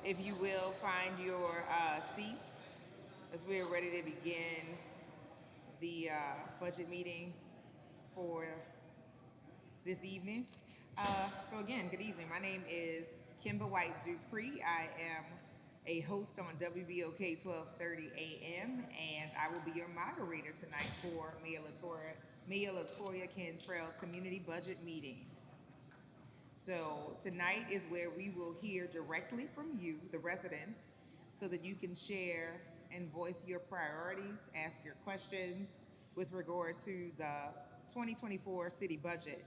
If you will, find your seats as we are ready to begin the budget meeting for this evening. So again, good evening. My name is Kimber White Dupree. I am a host on WVOK 1230 AM, and I will be your moderator tonight for Mayor LaToya Cantrell's community budget meeting. So tonight is where we will hear directly from you, the residents, so that you can share and voice your priorities, ask your questions with regard to the 2024 city budget.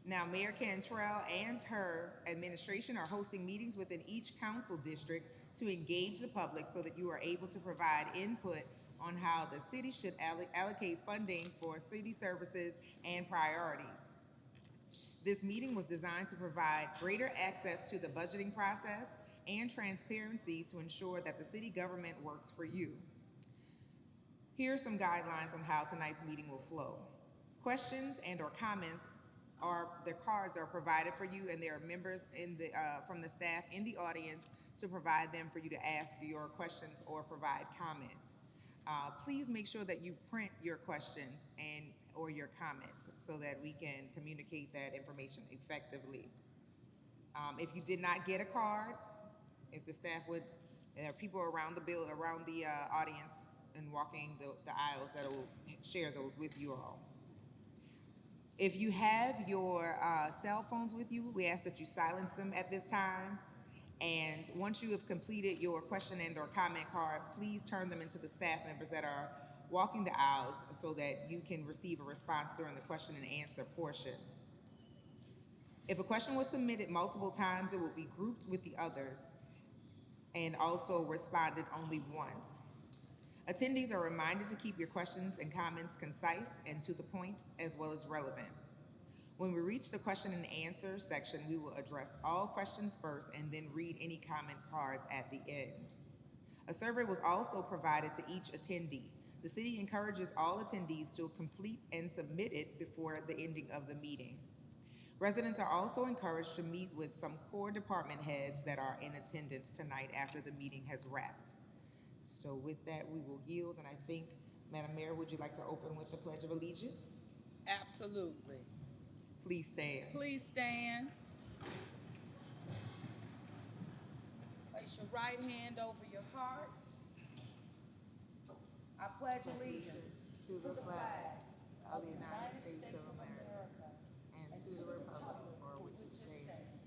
Now, Mayor Cantrell and her administration are hosting meetings within each council district to engage the public so that you are able to provide input on how the city should allocate funding for city services and priorities. This meeting was designed to provide greater access to the budgeting process and transparency to ensure that the city government works for you. Here are some guidelines on how tonight's meeting will flow. Questions and or comments their cards are provided for you, and there are members from the staff in the audience to provide them for you to ask your questions or provide comments. Please make sure that you print your questions or your comments so that we can communicate that information effectively. If you did not get a card, if the staff would, there are people around the audience and walking the aisles that will share those with you all. If you have your cell phones with you, we ask that you silence them at this time. And once you have completed your question and or comment card, please turn them into the staff members that are walking the aisles so that you can receive a response during the question and answer portion. If a question was submitted multiple times, it will be grouped with the others and also responded only once. Attendees are reminded to keep your questions and comments concise and to the point, as well as relevant. When we reach the question and answer section, we will address all questions first and then read any comment cards at the end. A survey was also provided to each attendee. The city encourages all attendees to complete and submit it before the ending of the meeting. Residents are also encouraged to meet with some core department heads that are in attendance tonight after the meeting has wrapped. So with that, we will yield, and I think, Madam Mayor, would you like to open with the Pledge of Allegiance? Absolutely. Please stand. Please stand. Place your right hand over your heart. I pledge allegiance to the flag of the United States of America and to the republic for which it stands,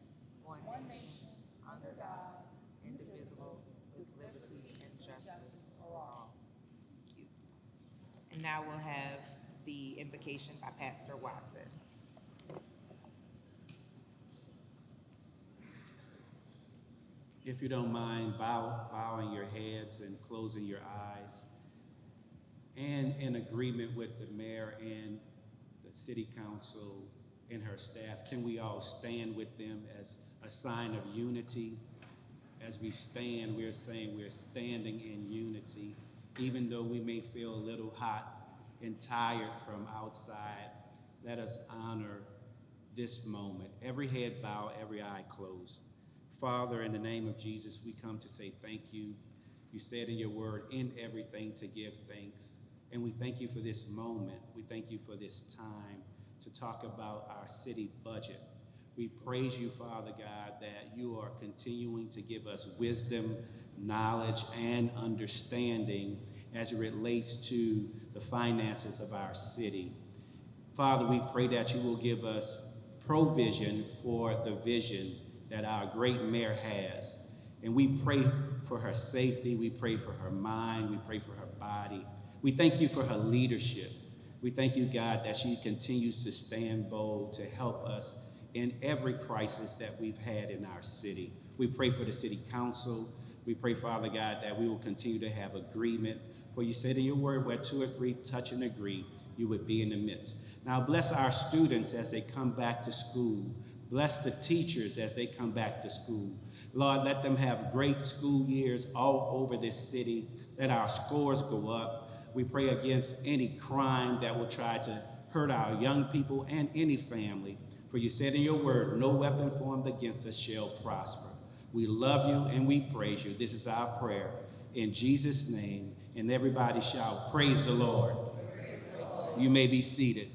one nation, under God, indivisible, with liberty and justice for all. Thank you. And now we'll have the invocation by Pastor Watson. If you don't mind bowing your heads and closing your eyes, and in agreement with the mayor and the city council and her staff, can we all stand with them as a sign of unity? As we stand, we're saying we're standing in unity. Even though we may feel a little hot and tired from outside, let us honor this moment. Every head bowed, every eye closed. Father, in the name of Jesus, we come to say thank you. You said in your word, in everything to give thanks. And we thank you for this moment. We thank you for this time to talk about our city budget. We praise you, Father God, that you are continuing to give us wisdom, knowledge, and understanding as it relates to the finances of our city. Father, we pray that you will give us provision for the vision that our great mayor has. And we pray for her safety. We pray for her mind. We pray for her body. We thank you for her leadership. We thank you, God, that she continues to stand bold to help us in every crisis that we've had in our city. We pray for the city council. We pray, Father God, that we will continue to have agreement. For you said in your word, where two or three touch and agree, you would be in the midst. Now bless our students as they come back to school. Bless the teachers as they come back to school. Lord, let them have great school years all over this city. Let our scores go up. We pray against any crime that will try to hurt our young people and any family. For you said in your word, no weapon formed against us shall prosper. We love you and we praise you. This is our prayer. In Jesus' name, and everybody shout, praise the Lord. You may be seated.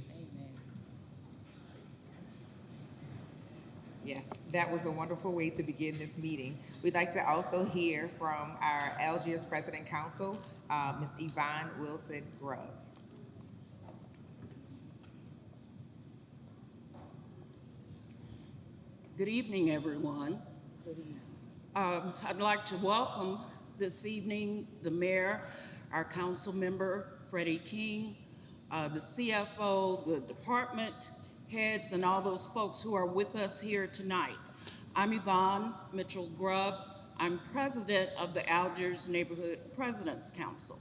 Yes, that was a wonderful way to begin this meeting. We'd like to also hear from our Algiers President Council, Ms. Yvonne Wilson Grubb. Good evening, everyone. I'd like to welcome this evening the mayor, our council member, Freddie King, the CFO, the department heads, and all those folks who are with us here tonight. I'm Yvonne Mitchell Grubb. I'm president of the Algiers Neighborhood Presidents Council,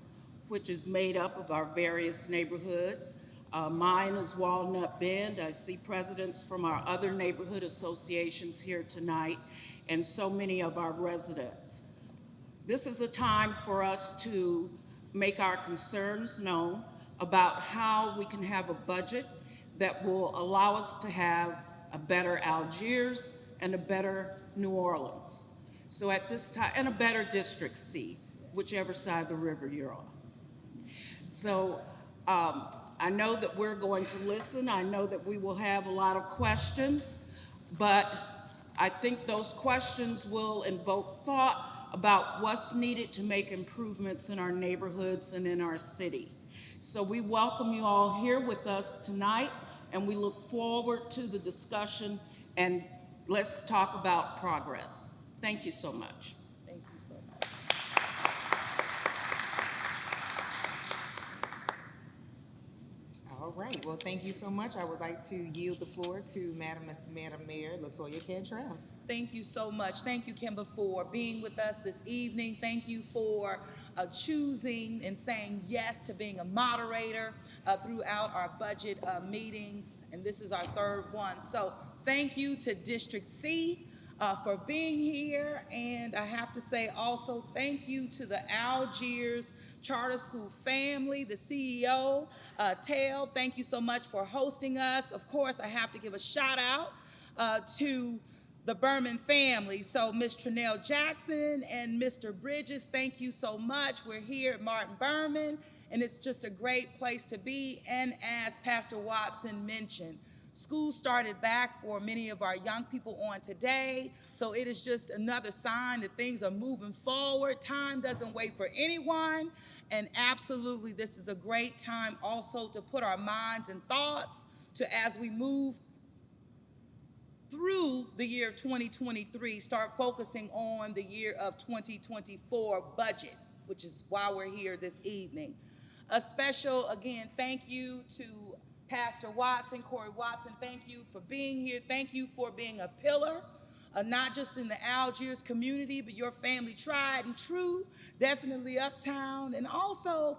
which is made up of our various neighborhoods. Mine is Walnut Bend. I see presidents from our other neighborhood associations here tonight, and so many of our residents. This is a time for us to make our concerns known about how we can have a budget that will allow us to have a better Algiers and a better New Orleans. So at this time, and a better District C, whichever side of the river you're on. So I know that we're going to listen. I know that we will have a lot of questions, but I think those questions will invoke thought about what's needed to make improvements in our neighborhoods and in our city. So we welcome you all here with us tonight, and we look forward to the discussion, and let's talk about progress. Thank you so much. Thank you so much. All right, well, thank you so much. I would like to yield the floor to Madam Mayor LaToya Cantrell. Thank you so much. Thank you, Kimber, for being with us this evening. Thank you for choosing and saying yes to being a moderator throughout our budget meetings, and this is our third one. So thank you to District C for being here, and I have to say also thank you to the Algiers Charter School family, the CEO, Tail. Thank you so much for hosting us. Of course, I have to give a shout out to the Berman family. So Ms. Trinell Jackson and Mr. Bridges, thank you so much. We're here at Martin Berman, and it's just a great place to be. And as Pastor Watson mentioned, school started back for many of our young people on today. So it is just another sign that things are moving forward. Time doesn't wait for anyone. And absolutely, this is a great time also to put our minds and thoughts to, as we move through the year of 2023, start focusing on the year of 2024 budget, which is why we're here this evening. A special, again, thank you to Pastor Watson, Corey Watson, thank you for being here. Thank you for being a pillar, not just in the Algiers community, but your family tried and true, definitely uptown, and also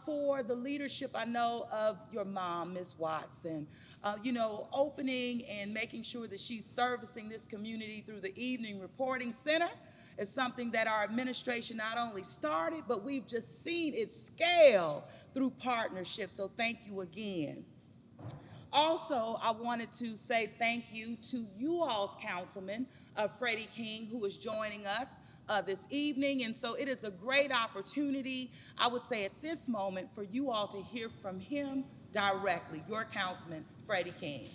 for the leadership, I know, of your mom, Ms. Watson. Opening and making sure that she's servicing this community through the Evening Reporting Center is something that our administration not only started, but we've just seen it scale through partnerships, so thank you again. Also, I wanted to say thank you to you all's councilman, Freddie King, who is joining us this evening. And so it is a great opportunity, I would say at this moment, for you all to hear from him directly, your councilman, Freddie King.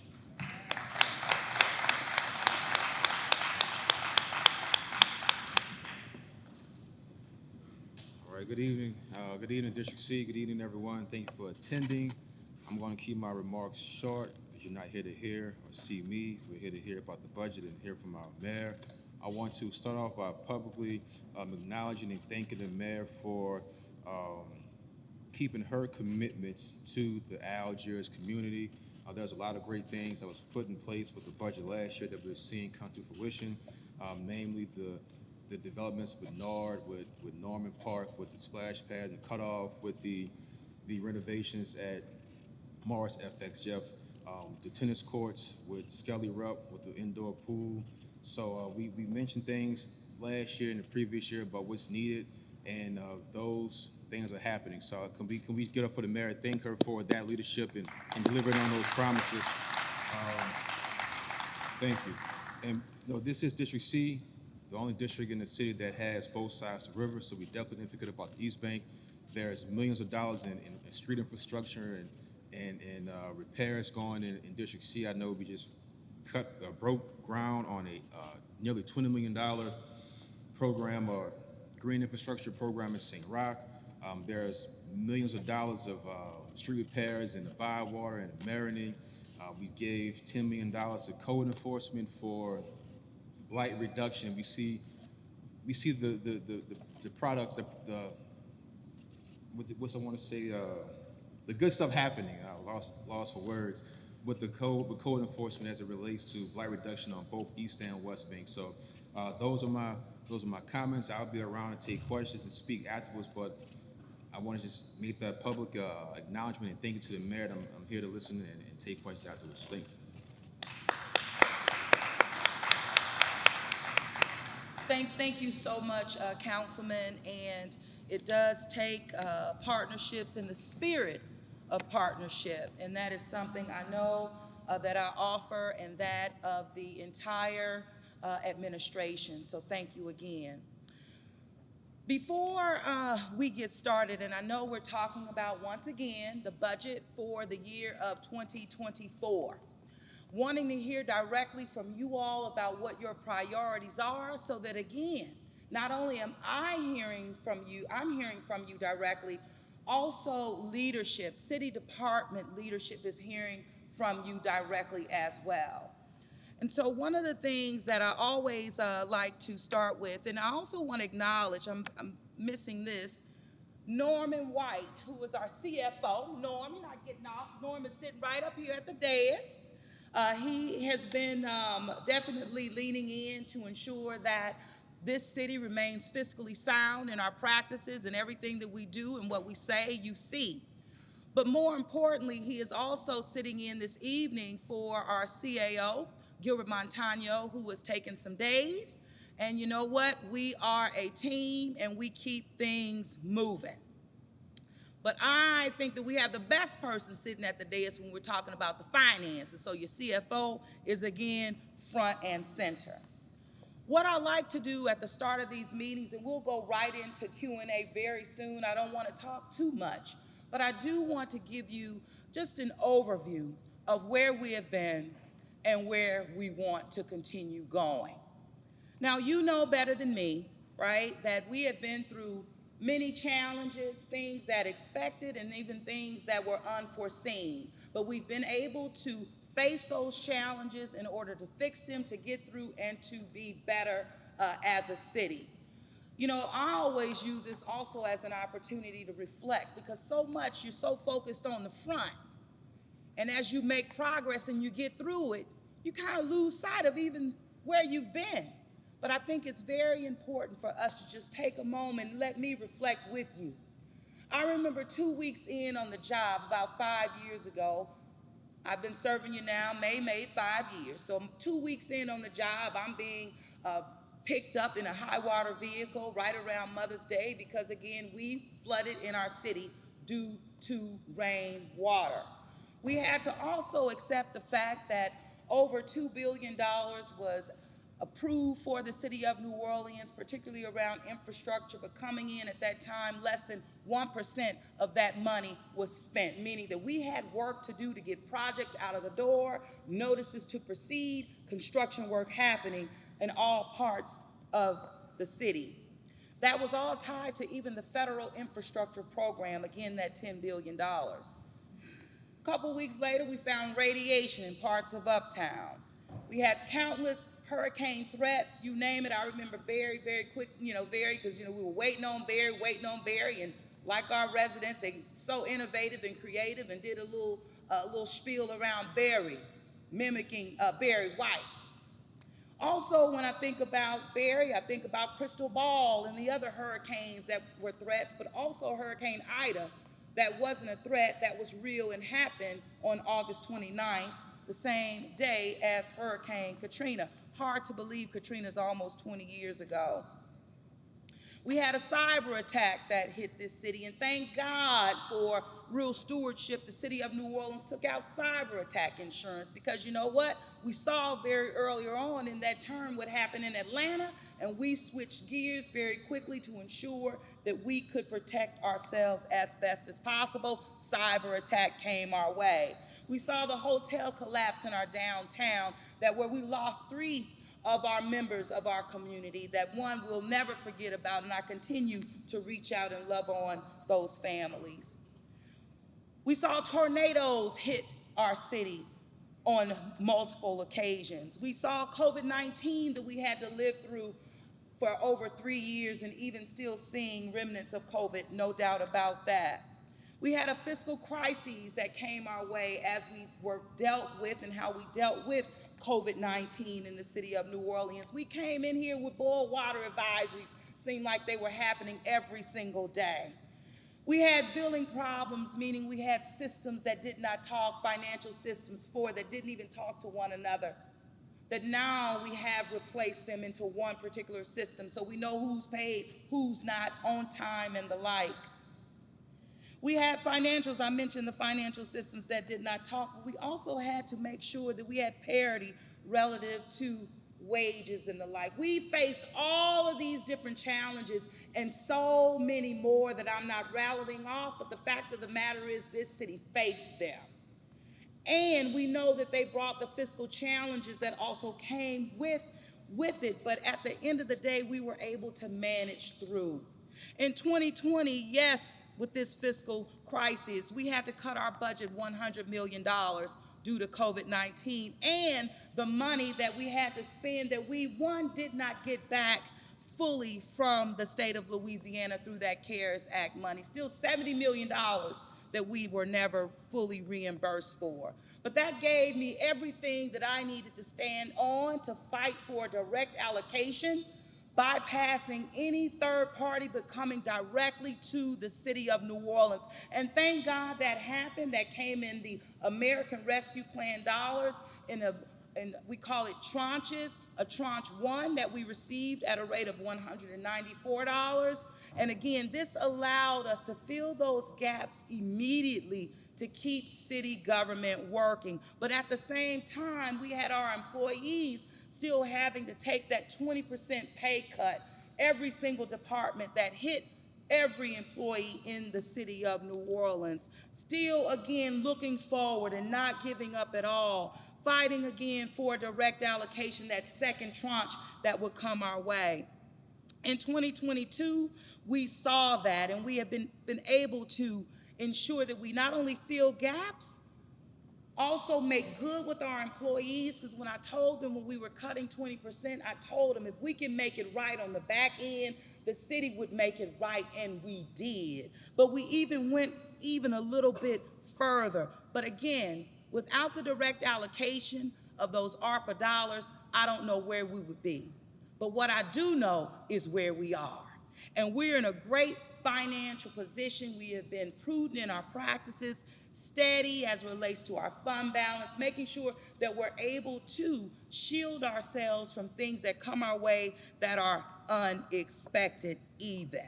All right, good evening. Good evening, District C. Good evening, everyone. Thank you for attending. I'm going to keep my remarks short because you're not here to hear or see me. We're here to hear about the budget and hear from our mayor. I want to start off by publicly acknowledging and thanking the mayor for keeping her commitments to the Algiers community. There's a lot of great things that was put in place with the budget last year that we're seeing come to fruition, namely the developments with NARD, with Norman Park, with the splash pad and cutoff, with the renovations at Morris FX Jeff, the tennis courts with Skelly Rupp, with the indoor pool. So we mentioned things last year and the previous year about what's needed, and those things are happening. So can we get up for the mayor, thank her for that leadership and delivering on those promises. Thank you. And this is District C. the only district in the city that has both sides of the river, so we definitely didn't forget about the East Bank. There's millions of dollars in street infrastructure and repairs going in District C. I know we just broke ground on a nearly $20 million program or green infrastructure program in St. Roch. There's millions of dollars of street repairs in the Bywater and the Marigny. We gave $10 million to code enforcement for blight reduction. We see the products, what's I want to say, the good stuff happening. I lost for words with code enforcement as it relates to blight reduction on both East and West Bank. So those are my comments. I'll be around to take questions and speak afterwards, but I want to just make that public acknowledgement and thank you to the mayor. I'm here to listen and take questions afterwards. Thank you. Thank you so much, Councilman. And it does take partnerships in the spirit of partnership, and that is something I know that I offer, and that of the entire administration. So thank you again. Before we get started, and I know we're talking about, once again, the budget for the year of 2024, wanting to hear directly from you all about what your priorities are, so that, again, not only am I hearing from you, I'm hearing from you directly, also leadership, city department leadership is hearing from you directly as well. And so one of the things that I always like to start with, and I also want to acknowledge, I'm missing this, Norman White, who is our CFO. Norm, you're not getting off. Norm is sitting right up here at the dais. He has been definitely leaning in to ensure that this city remains fiscally sound in our practices and everything that we do and what we say, you see. But more importantly, he is also sitting in this evening for our CAO, Gilbert Montano, who has taken some days. And you know what? We are a team and we keep things moving. But I think that we have the best person sitting at the dais when we're talking about the finances. So your CFO is, again, front and center. What I like to do at the start of these meetings, and we'll go right into Q&A very soon. I don't want to talk too much, but I do want to give you just an overview of where we have been and where we want to continue going. Now, you know better than me, right, that we have been through many challenges, things that expected and even things that were unforeseen. But we've been able to face those challenges in order to fix them, to get through, and to be better as a city. You know, I always use this also as an opportunity to reflect, because so much you're so focused on the front. And as you make progress and you get through it, you kind of lose sight of even where you've been. But I think it's very important for us to just take a moment and let me reflect with you. I remember 2 weeks in on the job about 5 years ago. I've been serving you now, May 5 years. So 2 weeks in on the job, I'm being picked up in a high water vehicle right around Mother's Day because, again, we flooded in our city due to rain water. We had to also accept the fact that over $2 billion was approved for the city of New Orleans, particularly around infrastructure, but coming in at that time, less than 1% of that money was spent, meaning that we had work to do to get projects out of the door, notices to proceed, construction work happening in all parts of the city. That was all tied to even the federal infrastructure program, again, that $10 billion. A couple weeks later, we found radiation in parts of Uptown. We had countless hurricane threats, you name it. I remember Barry, very quick, Barry, because, we were waiting on Barry, and like our residents, they so innovative and creative and did a little spiel around Barry, mimicking Barry White. Also, when I think about Barry, I think about Crystal Ball and the other hurricanes that were threats, but also Hurricane Ida, that wasn't a threat, that was real and happened on August 29th, the same day as Hurricane Katrina. Hard to believe Katrina's almost 20 years ago. We had a cyber attack that hit this city, and thank God for real stewardship. The city of New Orleans took out cyber attack insurance because you know what? We saw very earlier on in that term what happened in Atlanta, and we switched gears very quickly to ensure that we could protect ourselves as best as possible. Cyber attack came our way. We saw the hotel collapse in our downtown where we lost 3 of our members of our community that one we'll never forget about, and I continue to reach out and love on those families. We saw tornadoes hit our city on multiple occasions. We saw COVID-19 that we had to live through for over 3 years and even still seeing remnants of COVID, no doubt about that. We had a fiscal crisis that came our way as we were dealt with and how we dealt with COVID-19 in the city of New Orleans. We came in here with boil water advisories, seemed like they were happening every single day. We had billing problems, meaning we had systems that did not talk, financial systems that didn't even talk to one another, that now we have replaced them into one particular system so we know who's paid, who's not, on time, and the like. We had financials, I mentioned the financial systems that did not talk, but we also had to make sure that we had parity relative to wages and the like. We faced all of these different challenges and so many more that I'm not rattling off, but the fact of the matter is this city faced them. And we know that they brought the fiscal challenges that also came with it, but at the end of the day, we were able to manage through. In 2020, yes, with this fiscal crisis, we had to cut our budget $100 million due to COVID-19 and the money that we had to spend that we, one, did not get back fully from the state of Louisiana through that CARES Act money. Still $70 million that we were never fully reimbursed for. But that gave me everything that I needed to stand on to fight for direct allocation, bypassing any third party, but coming directly to the city of New Orleans. And thank God that happened. That came in the American Rescue Plan dollars and we call it tranches, a tranche 1 that we received at a rate of $194. And again, this allowed us to fill those gaps immediately to keep city government working. But at the same time, we had our employees still having to take that 20% pay cut, every single department that hit every employee in the city of New Orleans. Still, again, looking forward and not giving up at all, fighting again for direct allocation, that second tranche that would come our way. In 2022, we saw that, and we have been able to ensure that we not only fill gaps, also make good with our employees, because when I told them when we were cutting 20%, I told them if we can make it right on the back end, the city would make it right, and we did. But we even went a little bit further. But again, without the direct allocation of those ARPA dollars, I don't know where we would be. But what I do know is where we are. And we're in a great financial position. We have been prudent in our practices, steady as it relates to our fund balance, making sure that we're able to shield ourselves from things that come our way that are unexpected even.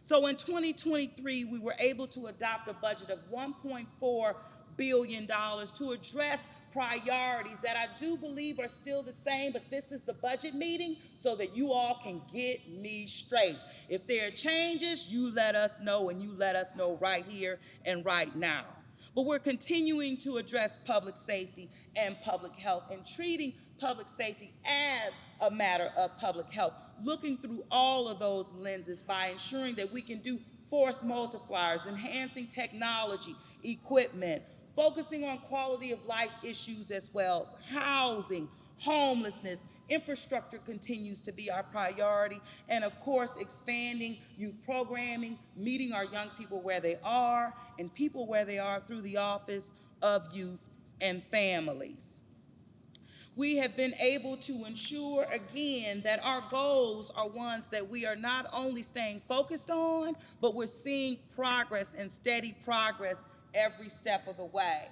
So in 2023, we were able to adopt a budget of $1.4 billion to address priorities that I do believe are still the same, but this is the budget meeting so that you all can get me straight. If there are changes, you let us know, and you let us know right here and right now. But we're continuing to address public safety and public health and treating public safety as a matter of public health, looking through all of those lenses by ensuring that we can do force multipliers, enhancing technology, equipment, focusing on quality of life issues as well as housing, homelessness, infrastructure continues to be our priority, and of course, expanding youth programming, meeting our young people where they are, and people where they are through the Office of Youth and Families. We have been able to ensure, again, that our goals are ones that we are not only staying focused on, but we're seeing progress and steady progress every step of the way.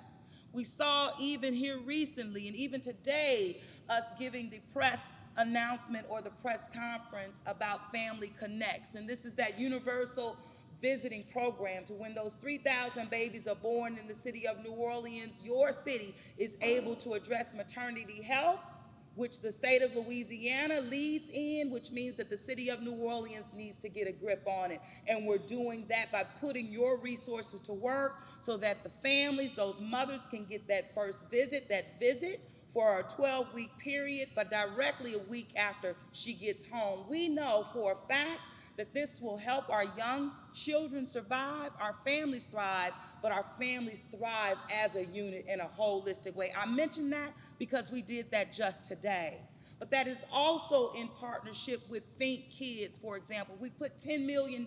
We saw even here recently and even today us giving the press announcement or the press conference about Family Connects. And this is that universal visiting program to when those 3,000 babies are born in the city of New Orleans, your city is able to address maternity health, which the state of Louisiana leads in, which means that the city of New Orleans needs to get a grip on it. And we're doing that by putting your resources to work so that the families, those mothers, can get that first visit, for a 12-week period, but directly a week after she gets home. We know for a fact that this will help our young children survive, our families thrive, but our families thrive as a unit in a holistic way. I mention that because we did that just today. But that is also in partnership with Think Kids, for example. We put $10 million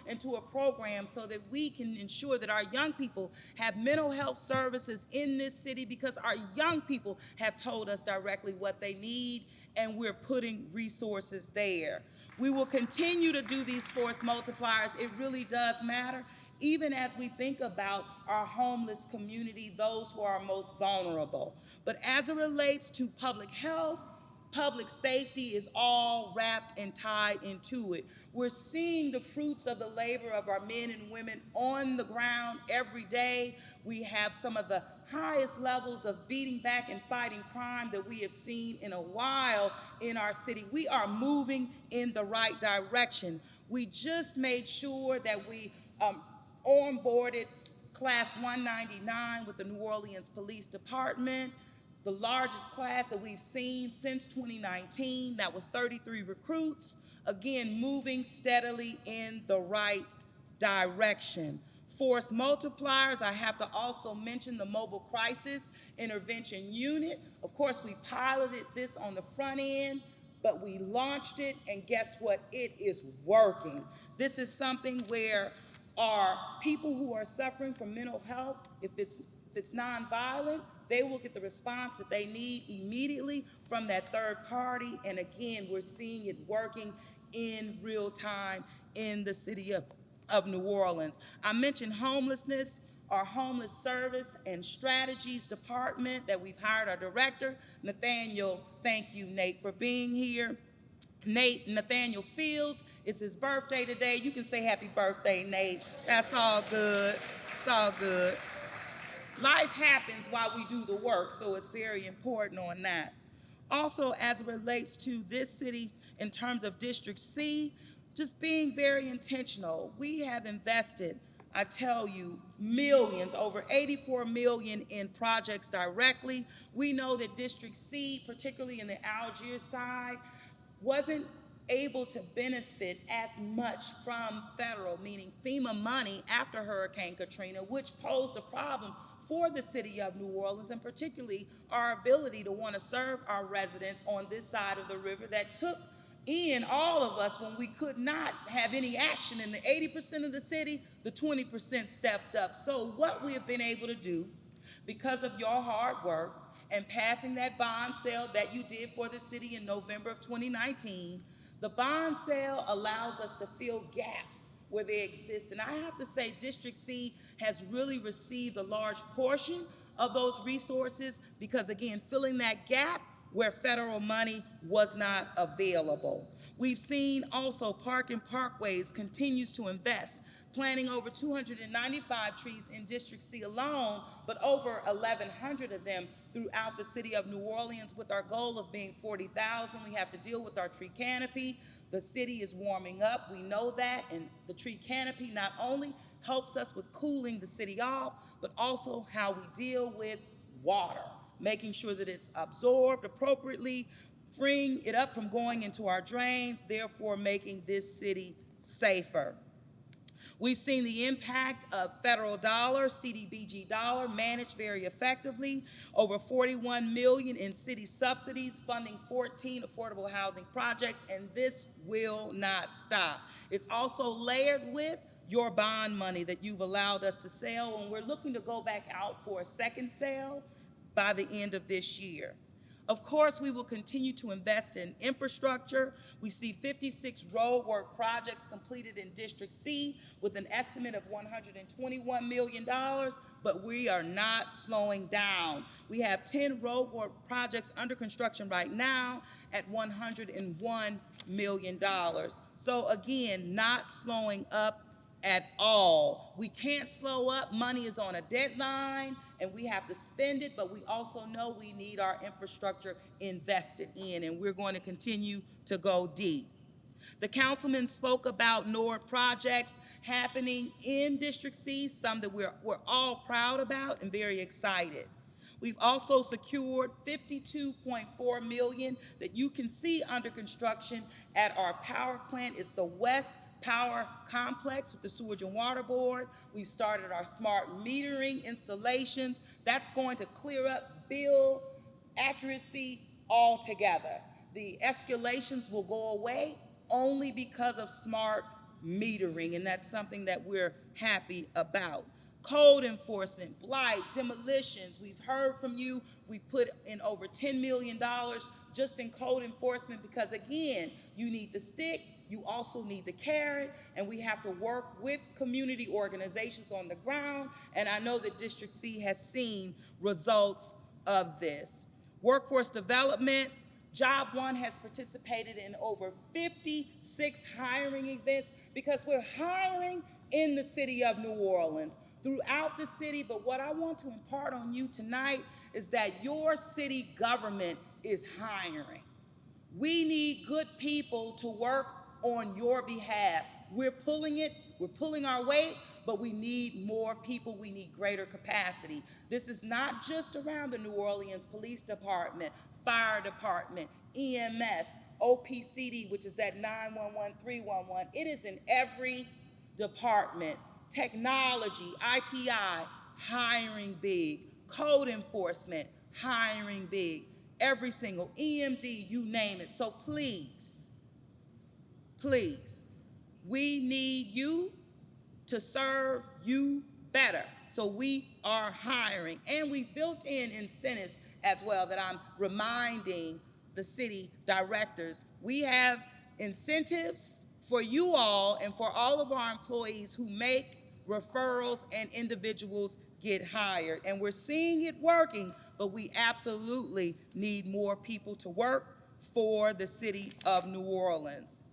into a program so that we can ensure that our young people have mental health services in this city, because our young people have told us directly what they need, and we're putting resources there. We will continue to do these force multipliers. It really does matter, even as we think about our homeless community, those who are most vulnerable. But as it relates to public health, public safety is all wrapped and tied into it. We're seeing the fruits of the labor of our men and women on the ground every day. We have some of the highest levels of beating back and fighting crime that we have seen in a while in our city. We are moving in the right direction. We just made sure that we onboarded Class 199 with the New Orleans Police Department, the largest class that we've seen since 2019. That was 33 recruits, again, moving steadily in the right direction. Force multipliers, I have to also mention the Mobile Crisis Intervention Unit. Of course, we piloted this on the front end, but we launched it, and guess what? It is working. This is something where our people who are suffering from mental health, if it's nonviolent, they will get the response that they need immediately from that third party. And again, we're seeing it working in real time in the city of New Orleans. I mentioned homelessness. Our homeless service and strategies department that we've hired our director, Nathaniel. Thank you, Nate, for being here. Nathaniel Fields, it's his birthday today. You can say happy birthday, Nate. That's all good. It's all good. Life happens while we do the work, so it's very important on that. Also, as it relates to this city in terms of District C, just being very intentional. We have invested, I tell you, millions, over 84 million in projects directly. We know that District C, particularly in the Algiers side, wasn't able to benefit as much from federal, meaning FEMA money after Hurricane Katrina, which posed a problem for the city of New Orleans, and particularly our ability to want to serve our residents on this side of the river that took in all of us when we could not have any action. In the 80% of the city, the 20% stepped up. So what we have been able to do, because of your hard work and passing that bond sale that you did for the city in November of 2019, the bond sale allows us to fill gaps where they exist. And I have to say, District C has really received a large portion of those resources because, again, filling that gap where federal money was not available. We've seen also Park and Parkways continues to invest, planting over 295 trees in District C alone, but over 1,100 of them throughout the city of New Orleans, with our goal of being 40,000. We have to deal with our tree canopy. The city is warming up, we know that, and the tree canopy not only helps us with cooling the city off, but also how we deal with water, making sure that it's absorbed appropriately, freeing it up from going into our drains, therefore making this city safer. We've seen the impact of federal dollars, CDBG dollar, managed very effectively. Over 41 million in city subsidies, funding 14 affordable housing projects, and this will not stop. It's also layered with your bond money that you've allowed us to sell, and we're looking to go back out for a second sale by the end of this year. Of course, we will continue to invest in infrastructure. We see 56 roadwork projects completed in District C with an estimate of $121 million, but we are not slowing down. We have 10 roadwork projects under construction right now, at $101 million. So again, not slowing up at all. We can't slow up. Money is on a deadline and we have to spend it, but we also know we need our infrastructure invested in, and we're going to continue to go deep. The councilman spoke about NORD projects happening in District C, some that we're all proud about and very excited. We've also secured $52.4 million that you can see under construction at our power plant. It's the West Power Complex with the Sewage and Water Board. We started our smart metering installations. That's going to clear up bill accuracy altogether. The escalations will go away only because of smart metering, and that's something that we're happy about. Code enforcement, blight, demolitions, we've heard from you. We put in over $10 million just in code enforcement because, again, you need the stick, you also need the carrot, and we have to work with community organizations on the ground, and I know that District C has seen results of this. Workforce development, Job One has participated in over 56 hiring events because we're hiring in the city of New Orleans, throughout the city. But what I want to impart on you tonight is that your city government is hiring. We need good people to work on your behalf. We're pulling our weight, but we need more people. We need greater capacity. This is not just around the New Orleans Police Department, Fire Department, EMS, OPCD, which is at 911, 311. It is in every department. Technology, ITI, hiring big. Code enforcement, hiring big. Every single EMD, you name it. So please, please, we need you to serve you better. So we are hiring, and we've built in incentives as well that I'm reminding the city directors. We have incentives for you all and for all of our employees who make referrals and individuals get hired. And we're seeing it working, but we absolutely need more people to work for the city of New Orleans.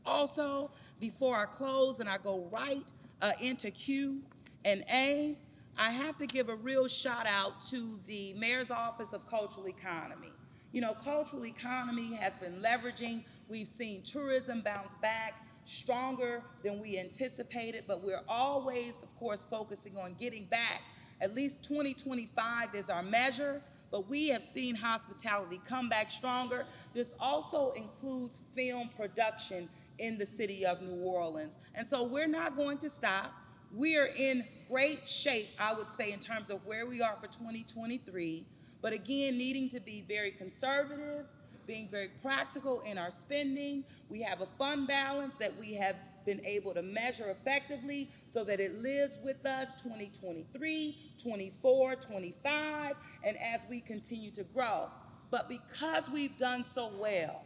Also, before I close and I go right into Q&A, I have to give a real shout out to the Mayor's Office of Cultural Economy. You know, cultural economy has been leveraging. We've seen tourism bounce back stronger than we anticipated, but we're always, of course, focusing on getting back. At least 2025 is our measure, but we have seen hospitality come back stronger. This also includes film production in the city of New Orleans. And so we're not going to stop. We are in great shape, I would say, in terms of where we are for 2023, but again, needing to be very conservative, being very practical in our spending. We have a fund balance that we have been able to measure effectively so that it lives with us 2023, 24, 25, and as we continue to grow. But because we've done so well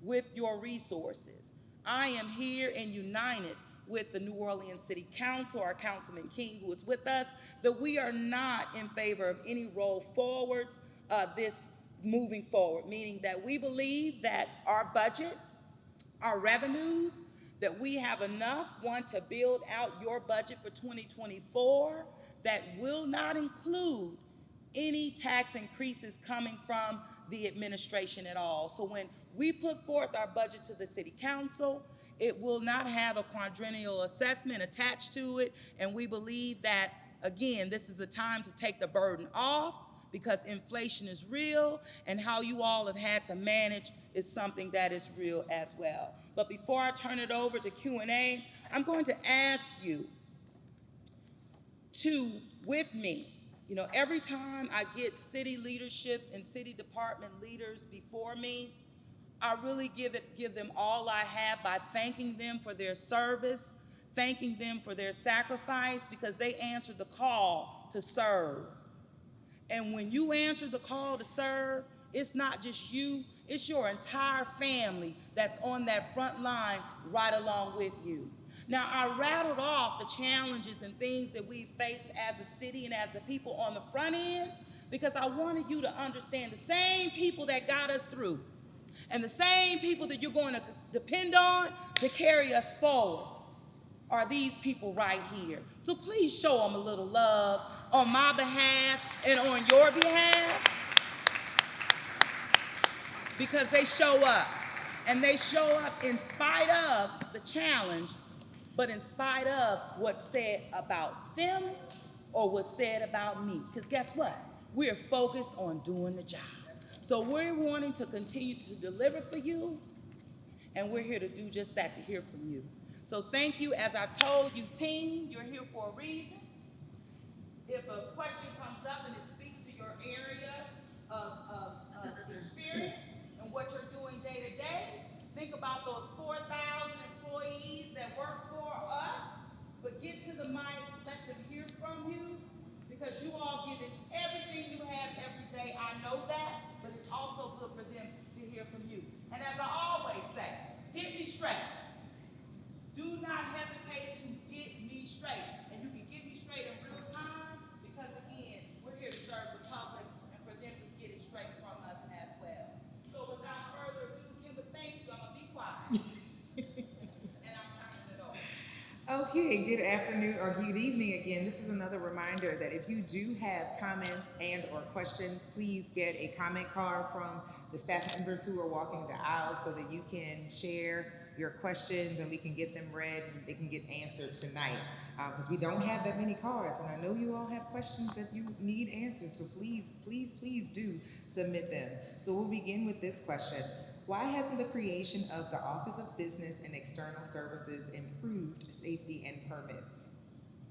with your resources, I am here and united with the New Orleans City Council, our Councilman King, who is with us, that we are not in favor of any roll forwards this moving forward, meaning that we believe that our budget, our revenues, that we have enough, one, to build out your budget for 2024 that will not include any tax increases coming from the administration at all. So when we put forth our budget to the City Council, it will not have a quadrennial assessment attached to it, and we believe that, again, this is the time to take the burden off because inflation is real, and how you all have had to manage is something that is real as well. But before I turn it over to Q&A, I'm going to ask you to, with me, you know, every time I get city leadership and city department leaders before me, I really give them all I have by thanking them for their service, thanking them for their sacrifice, because they answered the call to serve. And when you answer the call to serve, it's not just you, it's your entire family that's on that front line right along with you. Now, I rattled off the challenges and things that we've faced as a city and as the people on the front end, because I wanted you to understand the same people that got us through, And the same people that you're going to depend on to carry us forward are these people right here. So please show them a little love on my behalf and on your behalf, because they show up. And they show up in spite of the challenge, but in spite of what's said about them or what's said about me. Because guess what? We're focused on doing the job. So we're wanting to continue to deliver for you, and we're here to do just that, to hear from you. So thank you. As I've told you, team, you're here for a reason. If a question comes up and it speaks to your area of experience and what you're doing day to day, think about those 4,000 employees that work for us, but get to the mic, let them hear from you, because you all give it everything you have every day. I know that, but it's also good for them to hear from you. And as I always say, get me straight. Do not hesitate to get me straight. And you can get me straight in real time, because again, we're here to serve the public and for them to get it straight from us as well. So without further ado, Kimber, thank you. I'm gonna be quiet. And I'm turning it over. Okay, good afternoon or good evening again. This is another reminder that if you do have comments and or questions, please get a comment card from the staff members who are walking the aisle so that you can share your questions and we can get them read and they can get answered tonight. Because we don't have that many cards, and I know you all have questions that you need answered, so please, please, please do submit them. So we'll begin with this question. Why hasn't the creation of the Office of Business and External Services improved safety and permits?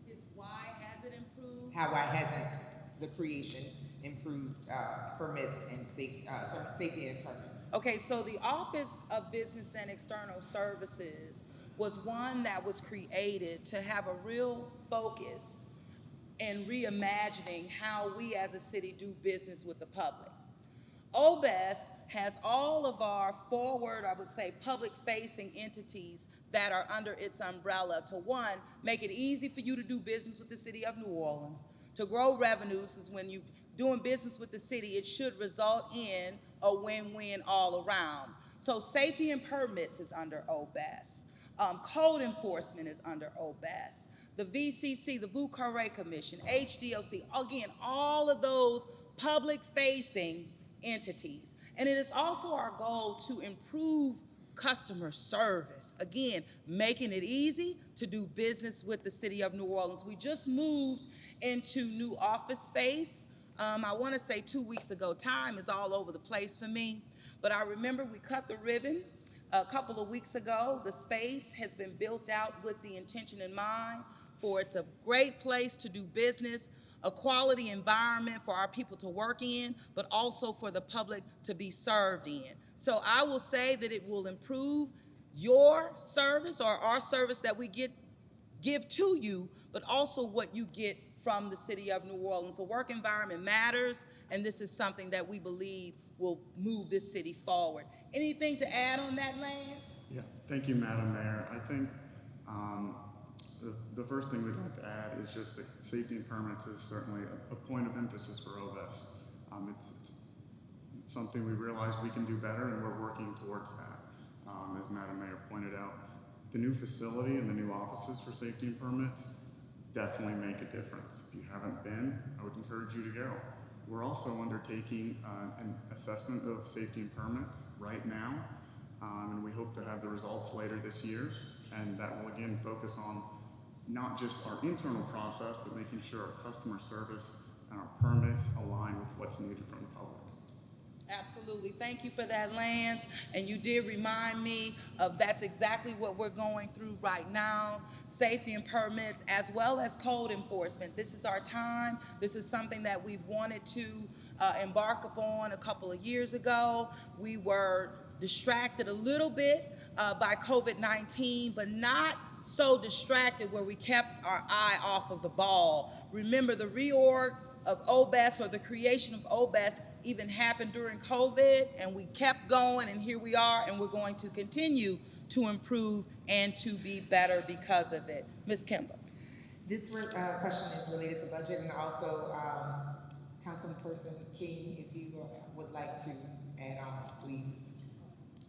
It's why has it improved? Why hasn't the creation improved permits and safety and permits? Okay, so the Office of Business and External Services was one that was created to have a real focus in reimagining how we as a city do business with the public. OBES has all of our forward, I would say, public-facing entities that are under its umbrella to, one, make it easy for you to do business with the city of New Orleans, to grow revenues, is when you're doing business with the city, it should result in a win-win all around. So safety and permits is under OBES. Code enforcement is under OBES. The VCC, the Vous Carré Commission, HDOC, again, all of those public-facing entities. And it is also our goal to improve customer service. Again, making it easy to do business with the city of New Orleans. We just moved into new office space. I want to say 2 weeks ago. Time is all over the place for me, but I remember we cut the ribbon a couple of weeks ago. The space has been built out with the intention in mind for it's a great place to do business, a quality environment for our people to work in, but also for the public to be served in. So I will say that it will improve your service or our service that we give to you, but also what you get from the city of New Orleans. The work environment matters, and this is something that we believe will move this city forward. Anything to add on that, Lance? Yeah, thank you, Madam Mayor. I think the first thing we'd like to add is just that safety and permits is certainly a point of emphasis for OBES. It's something we realize we can do better, and we're working towards that. As Madam Mayor pointed out, the new facility and the new offices for safety and permits definitely make a difference. If you haven't been, I would encourage you to go. We're also undertaking an assessment of safety and permits right now, and we hope to have the results later this year, and that will again focus on not just our internal process, but making sure our customer service and our permits align with what's needed from the public. Absolutely. Thank you for that, Lance. And you did remind me of that's exactly what we're going through right now. Safety and permits as well as code enforcement. This is our time. This is something that we've wanted to embark upon a couple of years ago. We were distracted a little bit by COVID-19, but not so distracted where we kept our eye off of the ball. Remember, the reorg of OBES or the creation of OBES even happened during COVID, and we kept going, and here we are, and we're going to continue to improve and to be better because of it. Ms. Kimber. This question is related to budget, and also Councilperson King, if you would like to add on, please.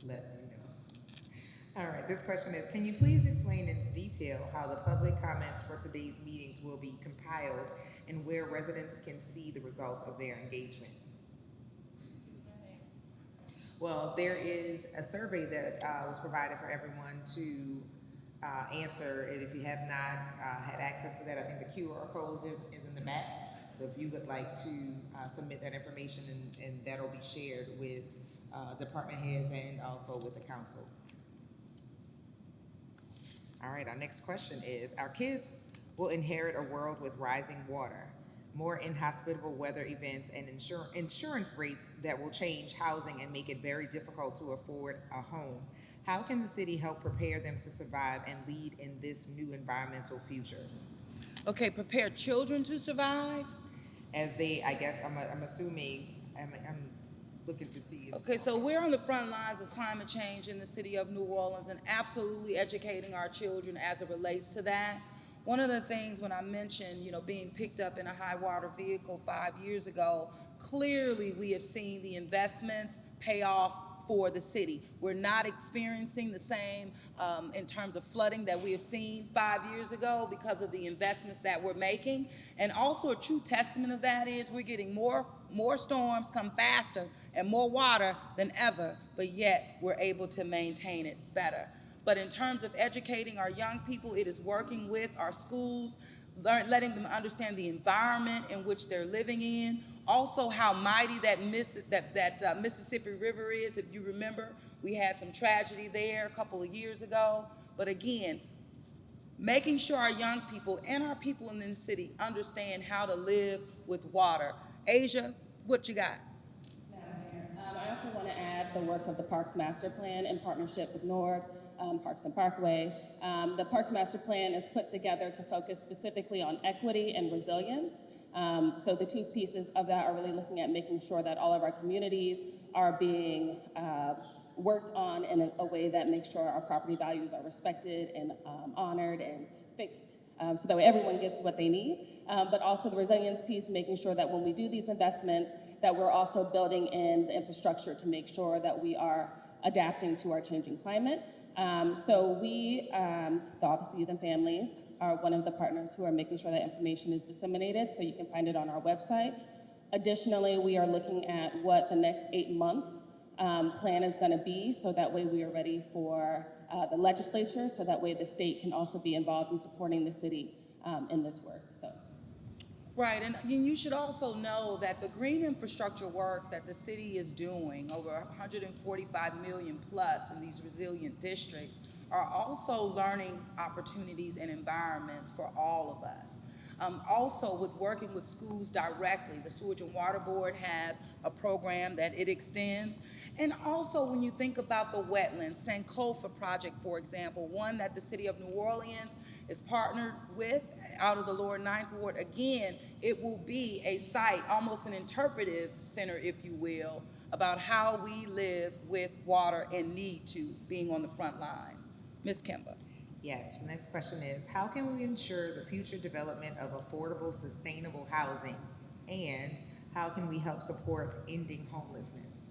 let me know. All right, this question is, can you please explain in detail how the public comments for today's meetings will be compiled and where residents can see the results of their engagement? Well, there is a survey that was provided for everyone to answer, and if you have not had access to that, I think the QR code is in the back. So if you would like to submit that information, and that'll be shared with department heads and also with the council. All right, our next question is, our kids will inherit a world with rising water, more inhospitable weather events, and insurance rates that will change housing and make it very difficult to afford a home. How can the city help prepare them to survive and lead in this new environmental future? Okay, prepare children to survive? As they, I guess, I'm assuming, I'm looking to see if. Okay, so we're on the front lines of climate change in the city of New Orleans and absolutely educating our children as it relates to that. One of the things when I mentioned, being picked up in a high water vehicle 5 years ago, clearly we have seen the investments pay off for the city. We're not experiencing the same in terms of flooding that we have seen 5 years ago because of the investments that we're making. And also a true testament of that is we're getting more storms come faster and more water than ever, but yet we're able to maintain it better. But in terms of educating our young people, it is working with our schools, letting them understand the environment in which they're living in. Also, how mighty that Mississippi River is. If you remember, we had some tragedy there a couple of years ago. But again, making sure our young people and our people in the city understand how to live with water. Asia, what you got? I also want to add the work of the Parks Master Plan in partnership with NORD, Parks and Parkway. The Parks Master Plan is put together to focus specifically on equity and resilience. So the two pieces of that are really looking at making sure that all of our communities are being worked on in a way that makes sure our property values are respected and honored and fixed, so that way everyone gets what they need. But also the resilience piece, making sure that when we do these investments, that we're also building in the infrastructure to make sure that we are adapting to our changing climate. So we, the Office of Youth and Families, are one of the partners who are making sure that information is disseminated, so you can find it on our website. Additionally, we are looking at what the next 8 months plan is going to be, so that way we are ready for the legislature, so that way the state can also be involved in supporting the city in this work. So. Right, and you should also know that the green infrastructure work that the city is doing, over 145 million plus in these resilient districts, are also learning opportunities and environments for all of us. Also, with working with schools directly, the Sewage and Water Board has a program that it extends. And also, when you think about the wetlands, Sankofa project, for example, one that the city of New Orleans is partnered with out of the lower Ninth Ward. Again, it will be a site, almost an interpretive center, if you will, about how we live with water and need to, being on the front lines. Ms. Kemba. Yes, the next question is, how can we ensure the future development of affordable, sustainable housing? And how can we help support ending homelessness?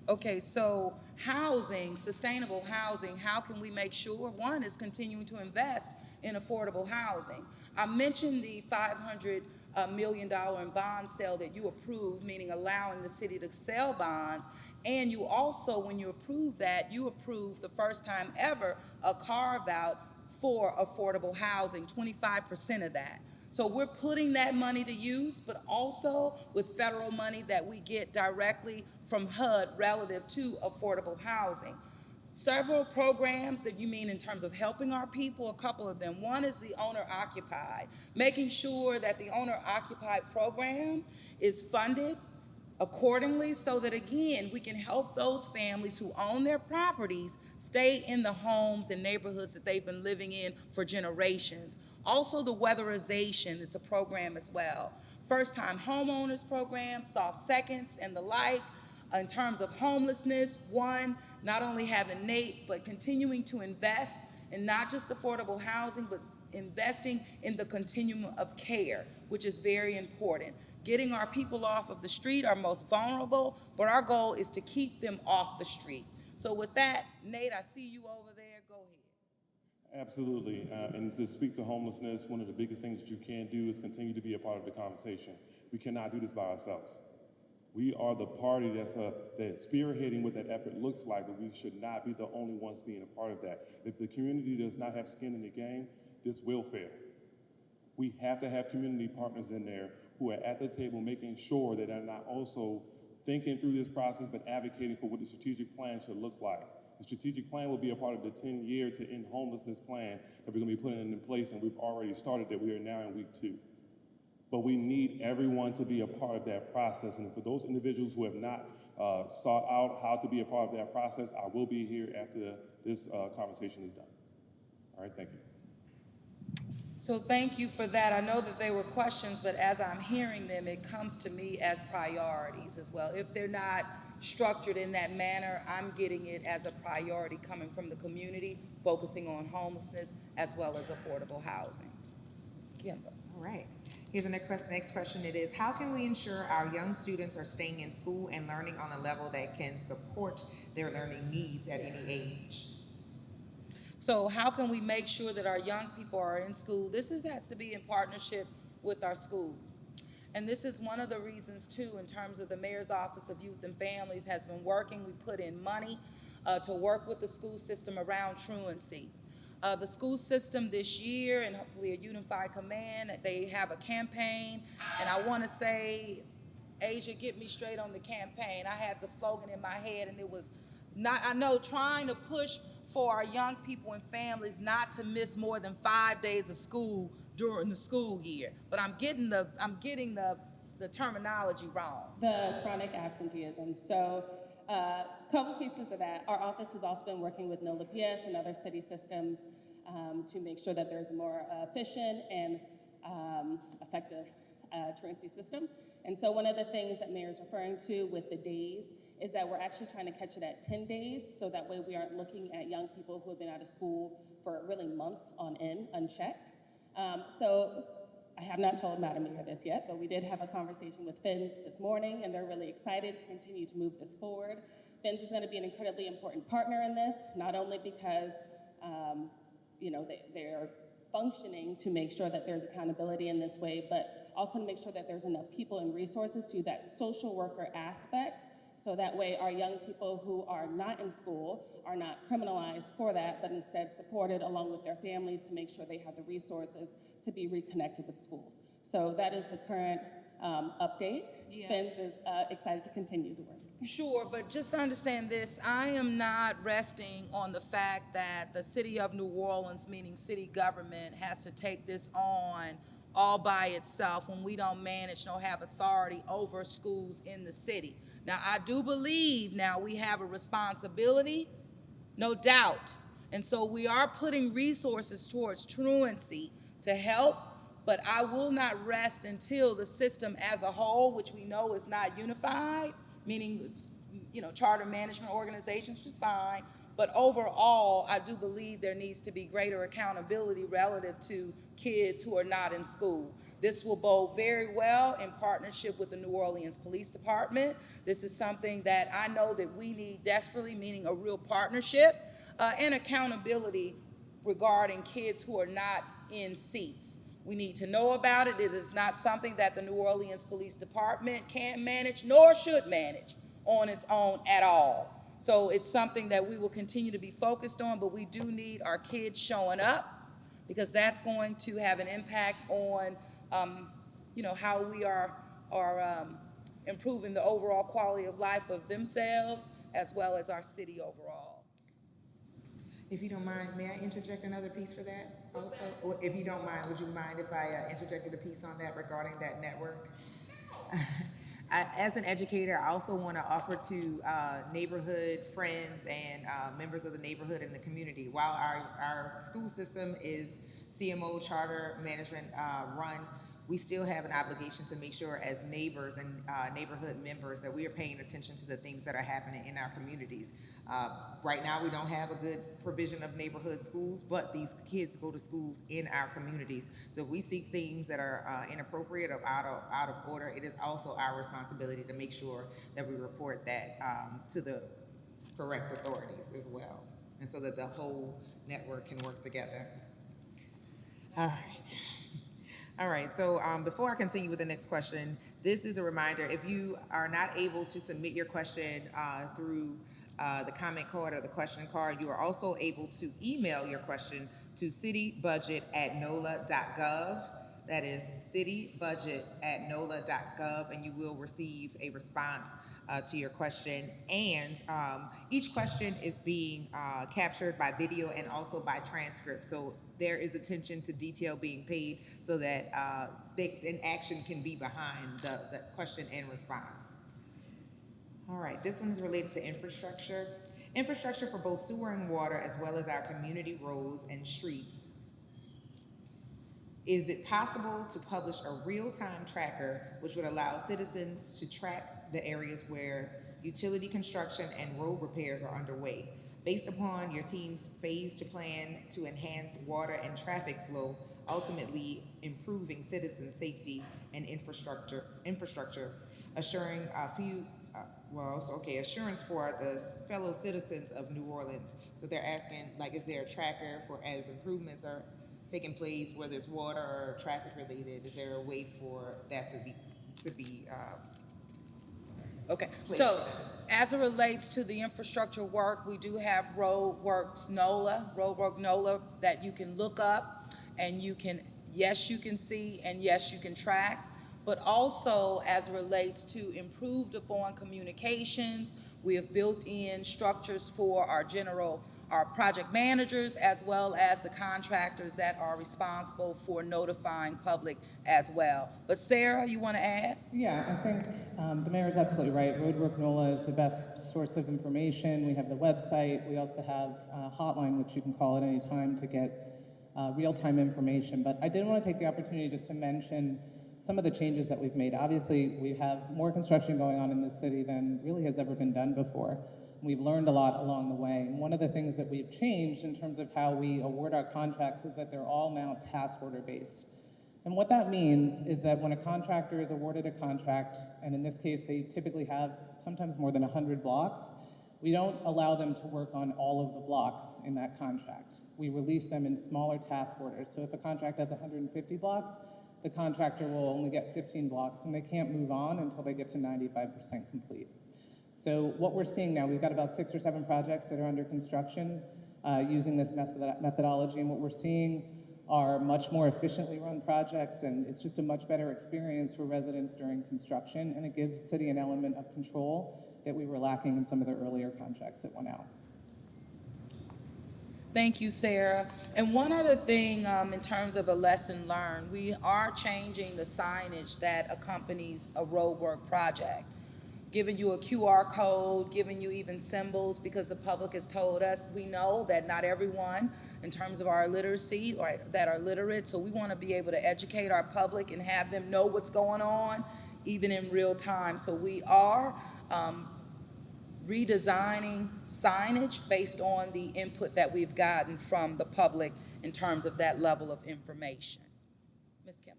Okay, so housing, sustainable housing, how can we make sure? One is continuing to invest in affordable housing. I mentioned the $500 million in bond sale that you approved, meaning allowing the city to sell bonds. And you also, when you approve that, you approve the first time ever a carve out for affordable housing, 25% of that. So we're putting that money to use, but also with federal money that we get directly from HUD relative to affordable housing. Several programs that you mean in terms of helping our people, a couple of them. One is the owner-occupied, making sure that the owner-occupied program is funded accordingly so that, again, we can help those families who own their properties stay in the homes and neighborhoods that they've been living in for generations. Also, the weatherization, it's a program as well. First-time homeowners program, soft seconds, and the like. In terms of homelessness, one, not only having NATE, but continuing to invest in not just affordable housing, but investing in the continuum of care, which is very important. Getting our people off of the street, our most vulnerable, but our goal is to keep them off the street. So with that, Nate, I see you over there. Go ahead. Absolutely. And to speak to homelessness, one of the biggest things that you can do is continue to be a part of the conversation. We cannot do this by ourselves. We are the party that's spearheading what that effort looks like, but we should not be the only ones being a part of that. If the community does not have skin in the game, this will fail. We have to have community partners in there who are at the table making sure that they're not also thinking through this process, but advocating for what the strategic plan should look like. The strategic plan will be a part of the 10-year to end homelessness plan that we're going to be putting in place, and we've already started that. We are now in week 2. But we need everyone to be a part of that process. And for those individuals who have not sought out how to be a part of that process, I will be here after this conversation is done. All right, thank you. So thank you for that. I know that they were questions, but as I'm hearing them, it comes to me as priorities as well. If they're not structured in that manner, I'm getting it as a priority coming from the community, focusing on homelessness as well as affordable housing. Kimba. All right. Here's the next question. It is, how can we ensure our young students are staying in school and learning on a level that can support their learning needs at any age? So how can we make sure that our young people are in school? This has to be in partnership with our schools. And this is one of the reasons too, in terms of the Mayor's Office of Youth and Families has been working. We put in money to work with the school system around truancy. The school system this year, and hopefully a unified command, they have a campaign. And I want to say, Asia, get me straight on the campaign. I had the slogan in my head, and it was not, I know, trying to push for our young people and families not to miss more than 5 days of school during the school year. But I'm getting the terminology wrong. The chronic absenteeism. So a couple pieces of that. Our office has also been working with NOLA PS and other city systems to make sure that there's a more efficient and effective truancy system. And so one of the things that Mayor is referring to with the days is that we're actually trying to catch it at 10 days, so that way we aren't looking at young people who have been out of school for really months on end, unchecked. So I have not told Madam Mayor this yet, but we did have a conversation with FINS this morning, and they're really excited to continue to move this forward. FINS is going to be an incredibly important partner in this, not only because they're functioning to make sure that there's accountability in this way, but also to make sure that there's enough people and resources to that social worker aspect, so that way our young people who are not in school are not criminalized for that, but instead supported along with their families to make sure they have the resources to be reconnected with schools. So that is the current update. Yeah. FINS is excited to continue the work. Sure, but just understand this, I am not resting on the fact that the city of New Orleans, meaning city government, has to take this on all by itself when we don't manage nor have authority over schools in the city. Now, I do believe now we have a responsibility, no doubt. And so we are putting resources towards truancy to help, but I will not rest until the system as a whole, which we know is not unified, meaning, charter management organizations, which is fine, but overall, I do believe there needs to be greater accountability relative to kids who are not in school. This will bode very well in partnership with the New Orleans Police Department. This is something that I know that we need desperately, meaning a real partnership and accountability regarding kids who are not in seats. We need to know about it. It is not something that the New Orleans Police Department can manage, nor should manage on its own at all. So it's something that we will continue to be focused on, but we do need our kids showing up, because that's going to have an impact on, how we are improving the overall quality of life of themselves as well as our city overall. If you don't mind, may I interject another piece for that also? Or if you don't mind, would you mind if I interjected a piece on that regarding that network? As an educator, I also want to offer to neighborhood friends and members of the neighborhood and the community. While our school system is CMO charter management run, we still have an obligation to make sure as neighbors and neighborhood members that we are paying attention to the things that are happening in our communities. Right now, we don't have a good provision of neighborhood schools, but these kids go to schools in our communities. So if we see things that are inappropriate or out of order, it is also our responsibility to make sure that we report that to the correct authorities as well, and so that the whole network can work together. All right. All right, so before I continue with the next question, this is a reminder, if you are not able to submit your question through the comment card or the question card, you are also able to email your question to citybudget@nola.gov. That is citybudget@nola.gov, and you will receive a response to your question. And each question is being captured by video and also by transcript. So there is attention to detail being paid so that an action can be behind the question and response. All right, this one is related to infrastructure. Infrastructure for both sewer and water, as well as our community roads and streets. Is it possible to publish a real-time tracker which would allow citizens to track the areas where utility construction and road repairs are underway? Based upon your team's phased plan to enhance water and traffic flow, ultimately improving citizen safety and infrastructure, assuring assurance for the fellow citizens of New Orleans. So they're asking, like, is there a tracker for as improvements are taking place, whether it's water or traffic related? Is there a way for that to be Okay, placed so for them? as it relates to the infrastructure work, we do have Roadwork NOLA that you can look up, and you can see, and yes, you can track. But also, as it relates to improved upon communications, we have built in structures for our project managers, as well as the contractors that are responsible for notifying public as well. But Sarah, you want to add? Yeah, I think the mayor is absolutely right. Roadwork NOLA is the best source of information. We have the website. We also have a hotline, which you can call at any time to get real-time information. But I did want to take the opportunity just to mention some of the changes that we've made. Obviously, we have more construction going on in this city than really has ever been done before. We've learned a lot along the way. And one of the things that we've changed in terms of how we award our contracts is that they're all now task order based. And what that means is that when a contractor is awarded a contract, and in this case, they typically have sometimes more than 100 blocks, we don't allow them to work on all of the blocks in that contract. We release them in smaller task orders. So if a contract has 150 blocks, the contractor will only get 15 blocks, and they can't move on until they get to 95% complete. So what we're seeing now, we've got about 6 or 7 projects that are under construction using this methodology, and what we're seeing are much more efficiently run projects, and it's just a much better experience for residents during construction, and it gives the city an element of control that we were lacking in some of the earlier contracts that went out. Thank you, Sarah. And one other thing in terms of a lesson learned, we are changing the signage that accompanies a roadwork project, giving you a QR code, giving you even symbols, because the public has told us, we know that not everyone in terms of our literacy or that are literate, so we want to be able to educate our public and have them know what's going on even in real time. So we are redesigning signage based on the input that we've gotten from the public in terms of that level of information. Ms. Kemp.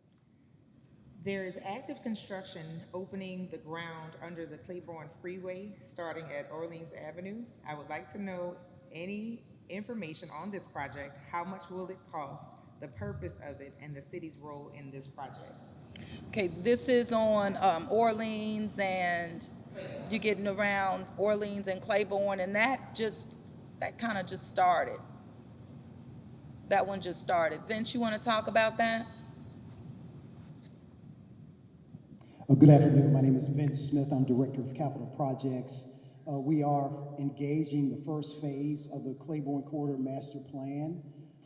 There is active construction opening the ground under the Claiborne Freeway starting at Orleans Avenue. I would like to know any information on this project. How much will it cost, the purpose of it, and the city's role in this project? Okay, this is on Orleans, and you're getting around Orleans and Claiborne, and that kind of just started. That one just started. Vince, you want to talk about that? Good afternoon. My name is Vince Smith. I'm Director of Capital Projects. We are engaging the first phase of the Claiborne Corridor Master Plan.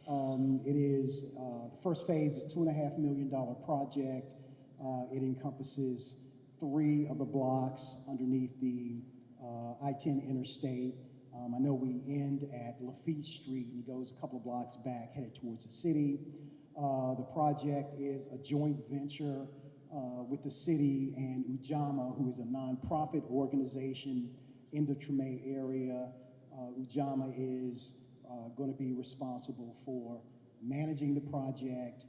The first phase is a $2.5 million project. It encompasses 3 of the blocks underneath the I-10 interstate. I know we end at Lafitte Street, and it goes a couple of blocks back, headed towards the city. The project is a joint venture with the city and Ujamaa, who is a nonprofit organization in the Treme area. Ujamaa is going to be responsible for managing the project.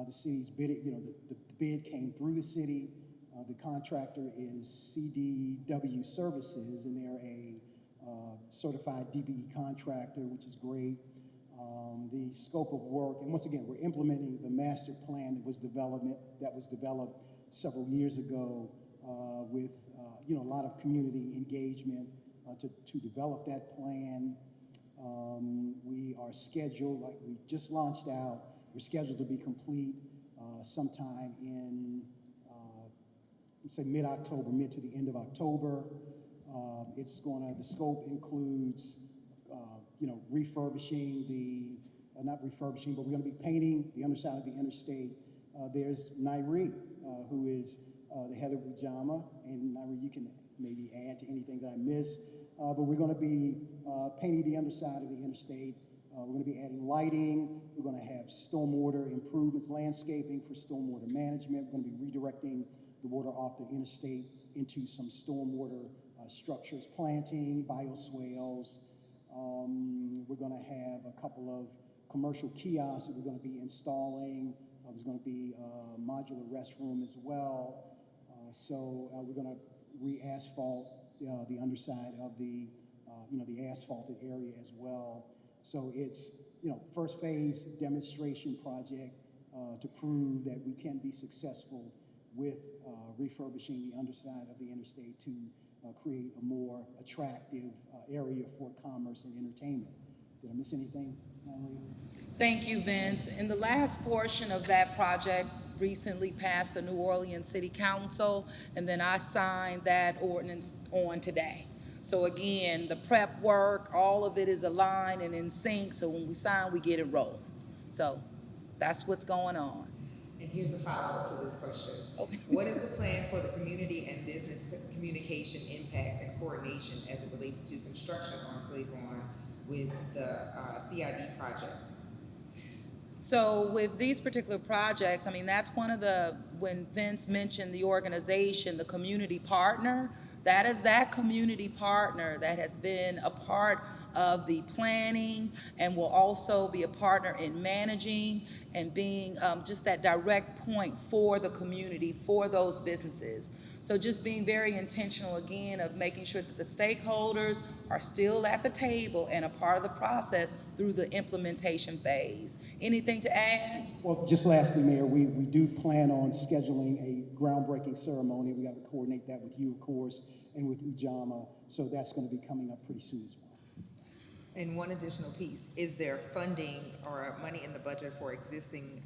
The city's bid, the bid came through the city. The contractor is CDW Services, and they're a certified DBE contractor, which is great. The scope of work, and once again, we're implementing the master plan that was developed several years ago with a lot of community engagement to develop that plan. We are scheduled, like we just launched out, we're scheduled to be complete sometime in, say mid-October, mid to the end of October. The scope includes, refurbishing not refurbishing, but we're going to be painting the underside of the interstate. There's Nairi, who is the head of Ujamaa, and Nairi, you can maybe add to anything that I miss. But we're going to be painting the underside of the interstate. We're going to be adding lighting. We're going to have stormwater improvements, landscaping for stormwater management. We're going to be redirecting the water off the interstate into some stormwater structures, planting, bioswales. We're going to have a couple of commercial kiosks that we're going to be installing. There's going to be a modular restroom as well. We're going to re-asphalt the underside of the asphalted area as well. So it's, first phase demonstration project to prove that we can be successful with refurbishing the underside of the interstate to create a more attractive area for commerce and entertainment. Did I miss anything, Natalie? Thank you, Vince. And the last portion of that project recently passed the New Orleans City Council, and then I signed that ordinance on today. So again, the prep work, all of it is aligned and in sync, so when we sign, we get it rolling. So that's what's going on. And here's a follow-up to this question. Okay. What is the plan for the community and business communication impact and coordination as it relates to construction on Claiborne with the CID projects? So with these particular projects, I mean, that's one of when Vince mentioned the organization, the community partner, that is that community partner that has been a part of the planning and will also be a partner in managing and being just that direct point for the community, for those businesses. So just being very intentional again of making sure that the stakeholders are still at the table and a part of the process through the implementation phase. Anything to add? Well, just lastly, Mayor, we do plan on scheduling a groundbreaking ceremony. We got to coordinate that with you, of course, and with Ujamaa. So that's going to be coming up pretty soon as well. And one additional piece, is there funding or money in the budget for existing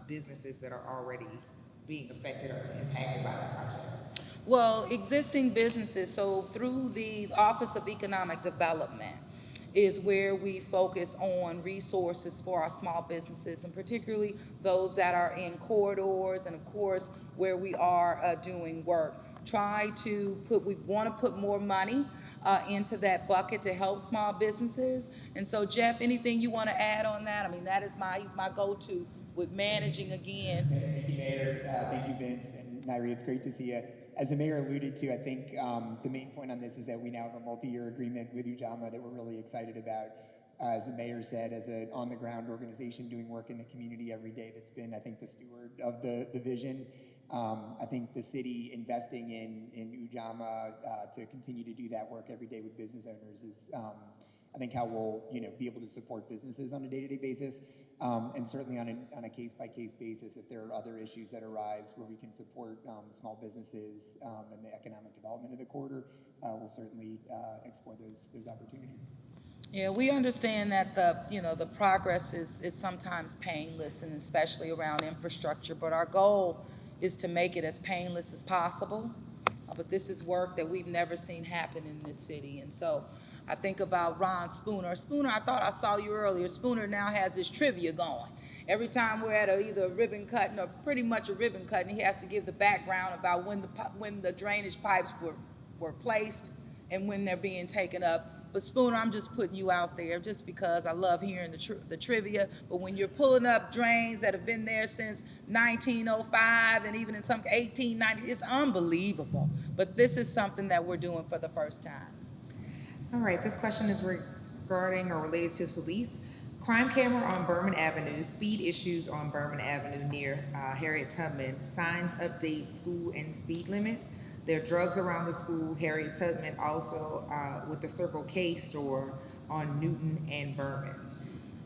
businesses that are already being affected or impacted by that project? Well, existing businesses, so through the Office of Economic Development is where we focus on resources for our small businesses, and particularly those that are in corridors and of course where we are doing work. We want to put more money into that bucket to help small businesses. And so Jeff, anything you want to add on that? I mean, he's my go-to with managing again. Thank you, Mayor. Thank you, Vince and Nairi. It's great to see you. As the mayor alluded to, I think the main point on this is that we now have a multi-year agreement with Ujamaa that we're really excited about. As the mayor said, as an on-the-ground organization doing work in the community every day, that's been, I think, the steward of the vision. I think the city investing in Ujamaa to continue to do that work every day with business owners is, I think, how we'll be able to support businesses on a day-to-day basis. And certainly on a case-by-case basis, if there are other issues that arise where we can support small businesses and the economic development of the corridor, we'll certainly explore those opportunities. Yeah, we understand that the progress is sometimes painless, and especially around infrastructure, but our goal is to make it as painless as possible. But this is work that we've never seen happen in this city. And so I think about Ron Spooner. Spooner, I thought I saw you earlier. Spooner now has this trivia going. Every time we're at either a ribbon cutting or pretty much a ribbon cutting, he has to give the background about when the drainage pipes were placed and when they're being taken up. But Spooner, I'm just putting you out there just because I love hearing the trivia. But when you're pulling up drains that have been there since 1905 and even in some 1890, it's unbelievable. But this is something that we're doing for the first time. All right, this question is regarding or related to the police. Crime camera on Berman Avenue, speed issues on Berman Avenue near Harriet Tubman, signs update school and speed limit. There are drugs around the school. Harriet Tubman also with the Circle K store on Newton and Berman.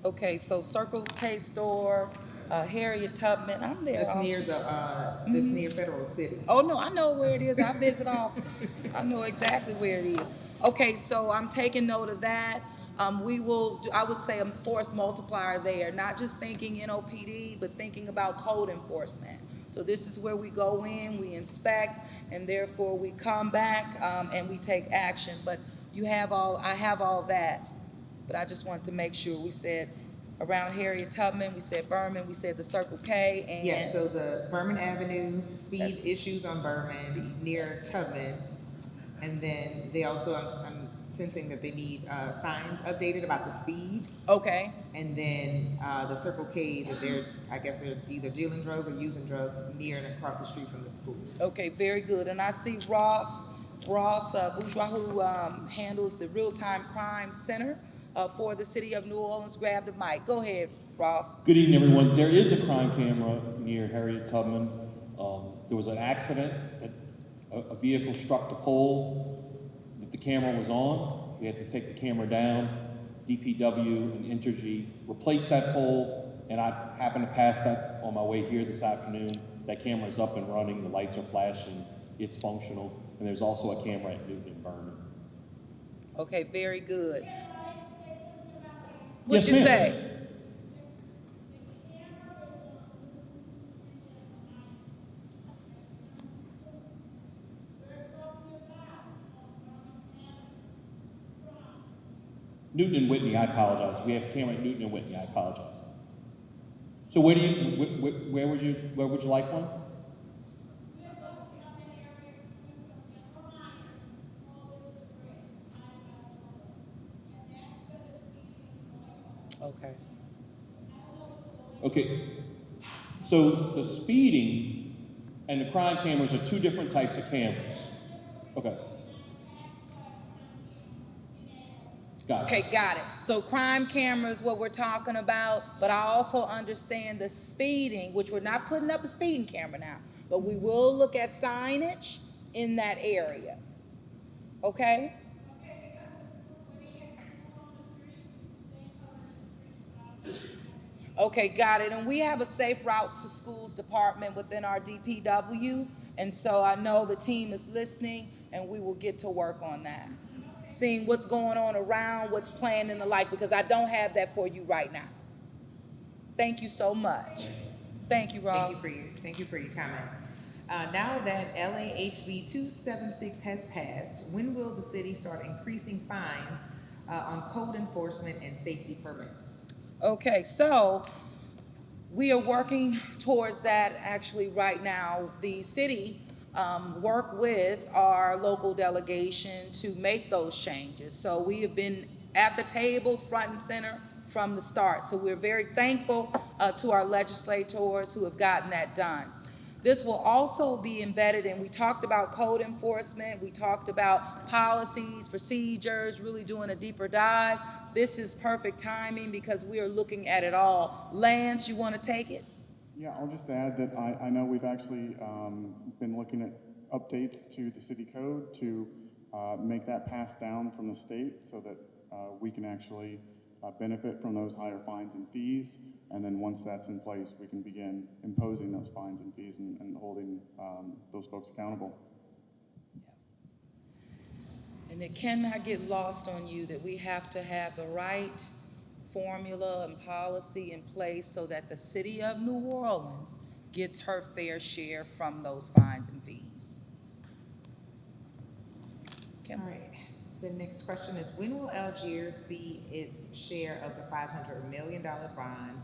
Okay, so Circle K store, Harriet Tubman, I'm there. That's near the that's near Federal City. Oh, no, I know where it is. I visit often. I know exactly where it is. Okay, so I'm taking note of that. We will, I would say, a force multiplier there, not just thinking NOPD, but thinking about code enforcement. So this is where we go in, we inspect, and therefore we come back and we take action. But I have all that. But I just wanted to make sure we said around Harriet Tubman, we said Berman, we said the Circle K, and Yes, so the Berman Avenue, speed issues on Berman near Tubman. And then they also, I'm sensing that they need signs updated about the speed. okay, And then the Circle K, that I guess they're either dealing drugs or using drugs near and across the street from the school. okay, very good. And I see Ross Bourgeois, who handles the Real-Time Crime Center for the city of New Orleans. Grab the mic. Go ahead, Ross. Good evening, everyone. There is a crime camera near Harriet Tubman. There was an accident. A vehicle struck the pole. The camera was on. We had to take the camera down. DPW and Entergy replaced that pole, and I happened to pass that on my way here this afternoon. That camera is up and running. The lights are flashing. It's functional. And there's also a camera at Newton and Berman. Okay, very good. What'd Yes, you ma'am. say? Newton and Whitney, I apologize. We have a camera at Newton and Whitney. I apologize. So where would you like one? Okay. Okay. So the speeding and the crime cameras are two different types of cameras. Okay. Got it. Okay, got it. So crime cameras, what we're talking about, but I also understand the speeding, which we're not putting up a speeding camera now, but we will look at signage in that area. Okay? Okay, got it. And we have a Safe Routes to Schools department within our DPW, and so I know the team is listening, and we will get to work on that. Seeing what's going on around, what's planned and the like, because I don't have that for you right now. Thank you so much. Thank you, Ross. Thank you for your comment. Now that LAHB 276 has passed, when will the city start increasing fines on code enforcement and safety permits? Okay, so we are working towards that actually right now. The city work with our local delegation to make those changes. So we have been at the table front and center from the start. So we're very thankful to our legislators who have gotten that done. This will also be embedded in, we talked about code enforcement, we talked about policies, procedures, really doing a deeper dive. This is perfect timing because we are looking at it all. Lance, you want to take it? Yeah, I'll just add that I know we've actually been looking at updates to the city code to make that pass down from the state so that we can actually benefit from those higher fines and fees. And then once that's in place, we can begin imposing those fines and fees and holding those folks accountable. And it cannot get lost on you that we have to have the right formula and policy in place so that the city of New Orleans gets her fair share from those fines and fees. All right. The next question is, when will Algiers see its share of the $500 million bond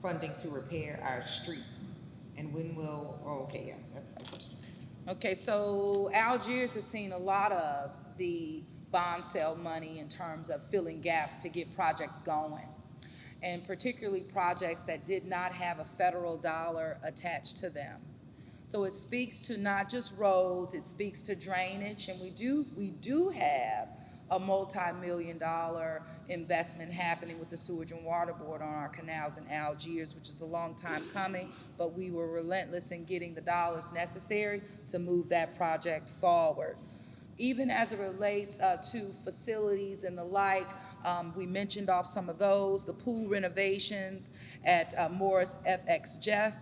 funding to repair our streets? And when will, that's the question. Okay, so Algiers has seen a lot of the bond sale money in terms of filling gaps to get projects going, and particularly projects that did not have a federal dollar attached to them. So it speaks to not just roads, it speaks to drainage, and we do have a multi-million-dollar investment happening with the Sewage and Water Board on our canals in Algiers, which is a long time coming, but we were relentless in getting the dollars necessary to move that project forward. Even as it relates to facilities and the like, we mentioned off some of those, the pool renovations at Morris FX Jeff.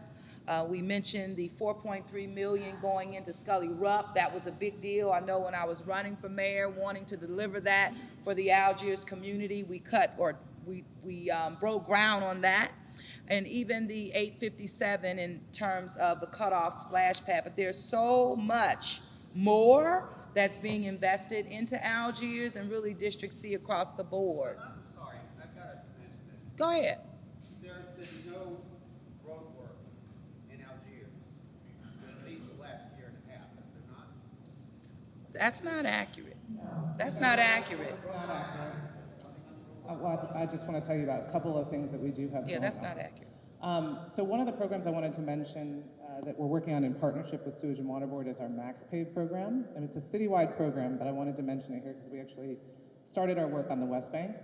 We mentioned the 4.3 million going into Scully Rupp. That was a big deal. I know when I was running for mayor, wanting to deliver that for the Algiers community, we broke ground on that. And even the 857 in terms of the cutoff splash pad. But there's so much more that's being invested into Algiers and really District C across the board. I'm sorry, I've got to mention this. Go ahead. There's been no road work in Algiers for at least the last year and a half, has there not? That's not accurate. That's not accurate. Well, I just want to tell you about a couple of things that we do have. Yeah, going that's on. not accurate. So one of the programs I wanted to mention that we're working on in partnership with Sewage and Water Board is our MaxPave program. And it's a citywide program, but I wanted to mention it here because we actually started our work on the West Bank.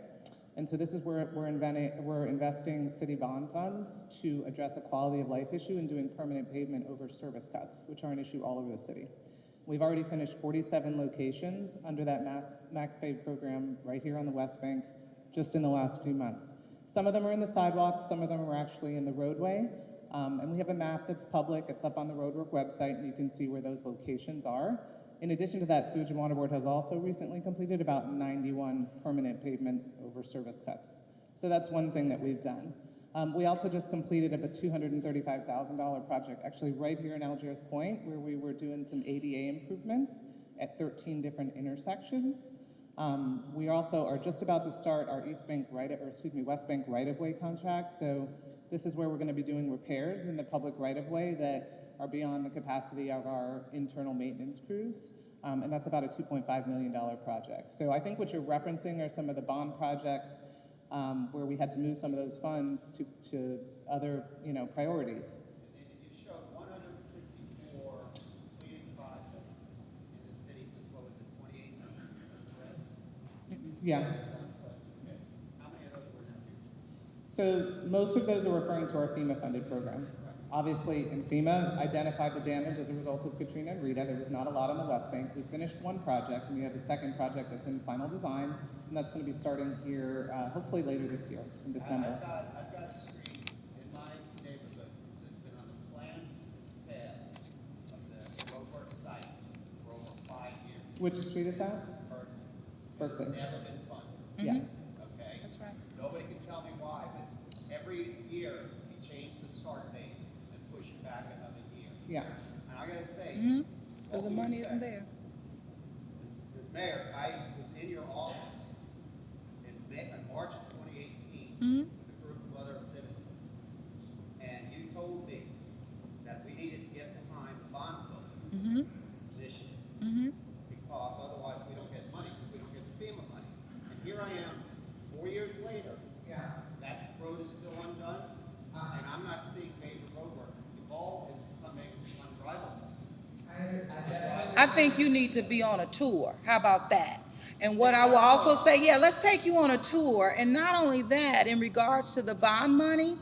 And so this is where we're investing city bond funds to address a quality of life issue and doing permanent pavement over service cuts, which are an issue all over the city. We've already finished 47 locations under that MaxPave program right here on the West Bank just in the last few months. Some of them are in the sidewalks, some of them are actually in the roadway. And we have a map that's public, it's up on the Roadwork website, and you can see where those locations are. In addition to that, Sewage and Water Board has also recently completed about 91 permanent pavement over service cuts. So that's one thing that we've done. We also just completed a $235,000 project, actually right here in Algiers Point, where we were doing some ADA improvements at 13 different intersections. We also are just about to start our West Bank right-of-way contract. So this is where we're going to be doing repairs in the public right-of-way that are beyond the capacity of our internal maintenance crews. And that's about a $2.5 million project. So I think what you're referencing are some of the bond projects where we had to move some of those funds to other, priorities. And you showed 164 completed projects in the city since, what was it, 2018, correct? Yeah. Okay. How many of those were in here? So most of those are referring to our FEMA funded program. Obviously, in FEMA, identified the damage as a result of Katrina and Rita. There was not a lot on the West Bank. We finished one project, and we have a second project that's in final design, and that's going to be starting here hopefully later this year, in December. I've got a street in my neighborhood that's been on the plan tab of the roadwork site for over 5 years. Which street is that? Berkeley. It's never been funded. Yeah. Okay? That's right. Nobody can tell me why, but every year you change the start date and push it back another year. Yeah. And I gotta say, Because the money isn't there. As mayor, I was in your office in March of 2018 with a group of other citizens. And you told me that we needed to get behind the bond building initiative. Because otherwise we don't get money, because we don't get the FEMA money. And here I am, 4 years later. That road is still undone, and I'm not seeing major road work. The ball is becoming undrivable. I think you need to be on a tour. How about that? And what I will also say, let's take you on a tour. And not only that, in regards to the bond money,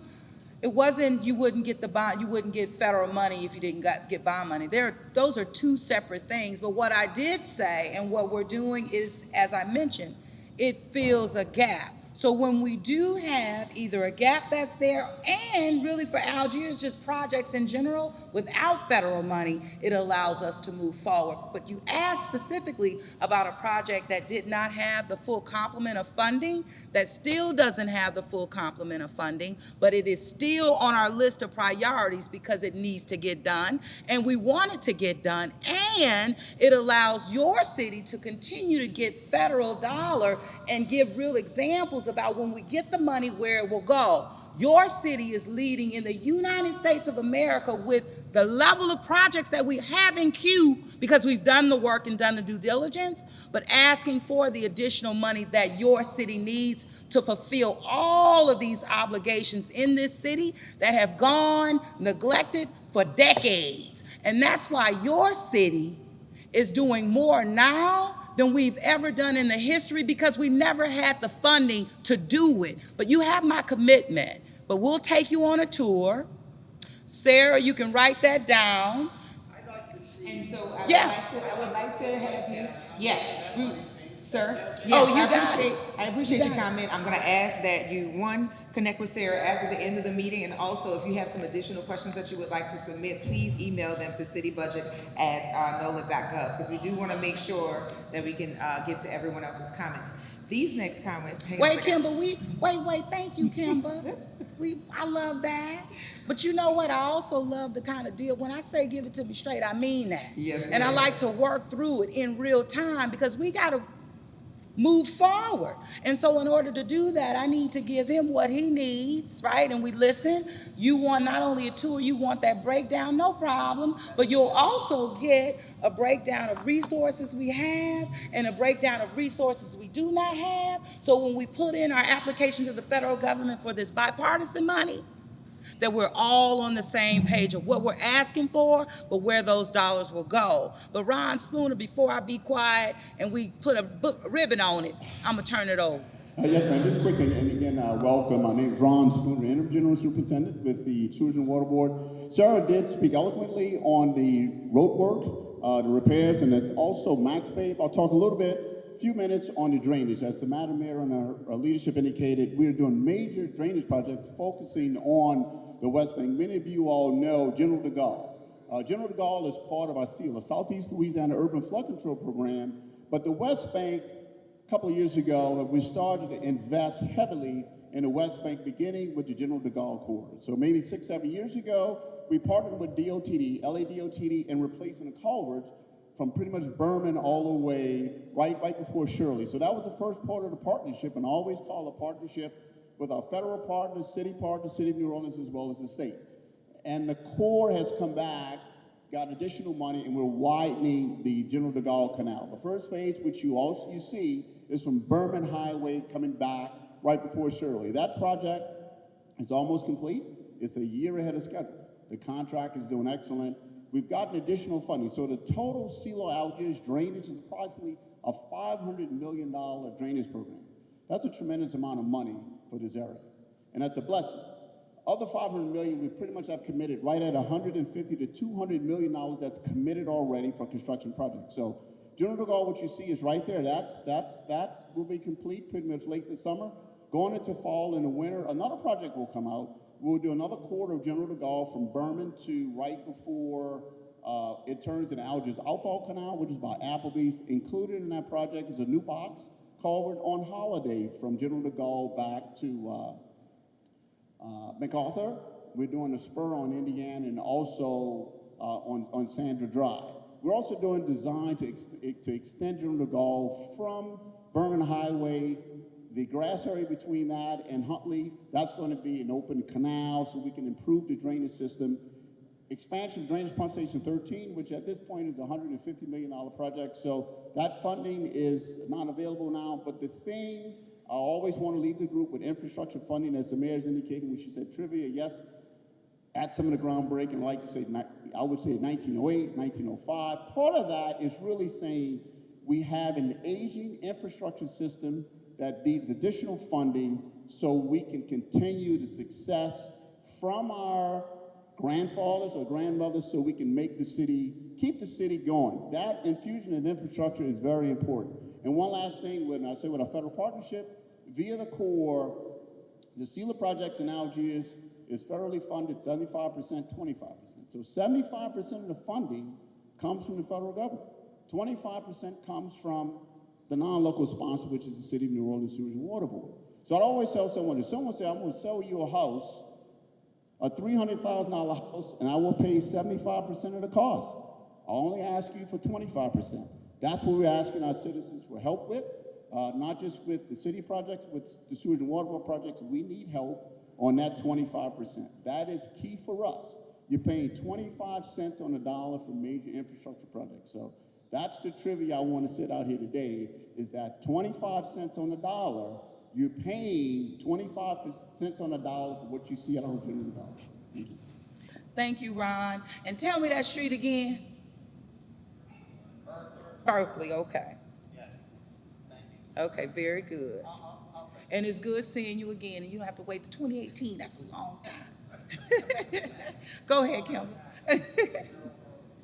it wasn't you wouldn't get the bond, you wouldn't get federal money if you didn't get bond money. Those are two separate things. But what I did say and what we're doing is, as I mentioned, it fills a gap. So when we do have either a gap that's there, and really for Algiers, just projects in general, without federal money, it allows us to move forward. But you asked specifically about a project that did not have the full complement of funding, that still doesn't have the full complement of funding, but it is still on our list of priorities because it needs to get done, and we want it to get done, and it allows your city to continue to get federal dollar and give real examples about when we get the money where it will go. Your city is leading in the United States of America with the level of projects that we have in queue because we've done the work and done the due diligence, but asking for the additional money that your city needs to fulfill all of these obligations in this city that have gone neglected for decades. And that's why your city is doing more now than we've ever done in the history because we never had the funding to do it. But you have my commitment. But we'll take you on a tour. Sarah, you can write that down. And so I Yeah. would like to have you, yes, sir. Oh, Yes, you got it. I appreciate your got it. comment. I'm gonna ask that you, one, connect with Sarah after the end of the meeting, and also if you have some additional questions that you would like to submit, please email them to citybudget@nola.gov, because we do wanna make sure that we can, get to everyone else's comments. These next comments. hang on a Wait, second. Kimber, wait, thank you, Kimber. I love that. But you know what? I also love the kind of deal. When I say give it to me straight, I mean that. Yes, and I ma'am. like to work through it in real time because we got to move forward. And so in order to do that, I need to give him what he needs, right? And we listen. You want not only a tour, you want that breakdown, no problem, but you'll also get a breakdown of resources we have and a breakdown of resources we do not have. So when we put in our application to the federal government for this bipartisan money, that we're all on the same page of what we're asking for, but where those dollars will go. But Ron Spooner, before I be quiet and we put a ribbon on it, I'm gonna turn it over. Yes, ma'am. Just quickly, and again, welcome. My name is Ron Spooner, Interim General Superintendent with the Sewage and Water Board. Sarah did speak eloquently on the road work, the repairs, and it's also Max Babe. I'll talk a little bit, a few minutes on the drainage. As the Madam Mayor and our leadership indicated, we are doing major drainage projects focusing on the West Bank. Many of you all know General de Gaulle. General de Gaulle is part of our SEAL, Southeast Louisiana Urban Flood Control Program, but the West Bank, a couple of years ago, we started to invest heavily in the West Bank, beginning with the General de Gaulle Corridor. So maybe 6, 7 years ago, we partnered with DOTD, LADOTD, in replacing the culverts from pretty much Berman all the way right before Shirley. So that was the first part of the partnership, and I always call a partnership with our federal partners, City of New Orleans, as well as the state. And the Corps has come back, got additional money, and we're widening the General de Gaulle Canal. The first phase, which you see, is from Berman Highway coming back right before Shirley. That project is almost complete. It's a year ahead of schedule. The contractor is doing excellent. We've gotten additional funding. So the total CELO Algiers drainage is approximately a $500 million drainage program. That's a tremendous amount of money for this area, and that's a blessing. Of the $500 million, we pretty much have committed right at $150 to $200 million that's committed already for construction projects. So General de Gaulle, what you see is right there. That will be complete pretty much late this summer. Going into fall and the winter, another project will come out. We'll do another quarter of General de Gaulle from Berman to right before it turns into Algiers Outfall Canal, which is by Applebee's. Included in that project is a new box culvert on Holiday from General de Gaulle back to MacArthur. We're doing a spur on Indiana and also on Sandra Drive. We're also doing design to extend General de Gaulle from Berman Highway, the grass area between that and Huntley. That's going to be an open canal so we can improve the drainage system. Expansion of Drainage Pump Station 13, which at this point is a $150 million project. So that funding is not available now, but the thing, I always want to leave the group with infrastructure funding, as the mayor's indicated when she said trivia, yes, at some of the groundbreaking, like you say, I would say 1908, 1905. Part of that is really saying we have an aging infrastructure system that needs additional funding so we can continue the success from our grandfathers or grandmothers so we can make the city, keep the city going. That infusion of infrastructure is very important. And one last thing, when I say with our federal partnership, via the Corps, the CELA projects in Algiers is federally funded 75%, 25%. So 75% of the funding comes from the federal government. 25% comes from the non-local sponsor, which is the City of New Orleans Sewage and Water Board. So I'd always tell someone, if someone says, I'm going to sell you a house, a $300,000 house, and I will pay 75% of the cost. I'll only ask you for 25%. That's what we're asking our citizens for help with, not just with the city projects, with the sewage and water board projects. We need help on that 25%. That is key for us. You're paying 25 cents on the dollar for major infrastructure projects. So that's the trivia I want to sit out here today, is that 25 cents on the dollar, you're paying 25 cents on the dollar for what you see at our General de Gaulle. Thank you. Thank you, Ron. And tell me that street again. Berkeley, okay. Yes. Okay, very good. And it's good seeing you again, and you don't have to wait to 2018. That's a long time. Go ahead, Kim.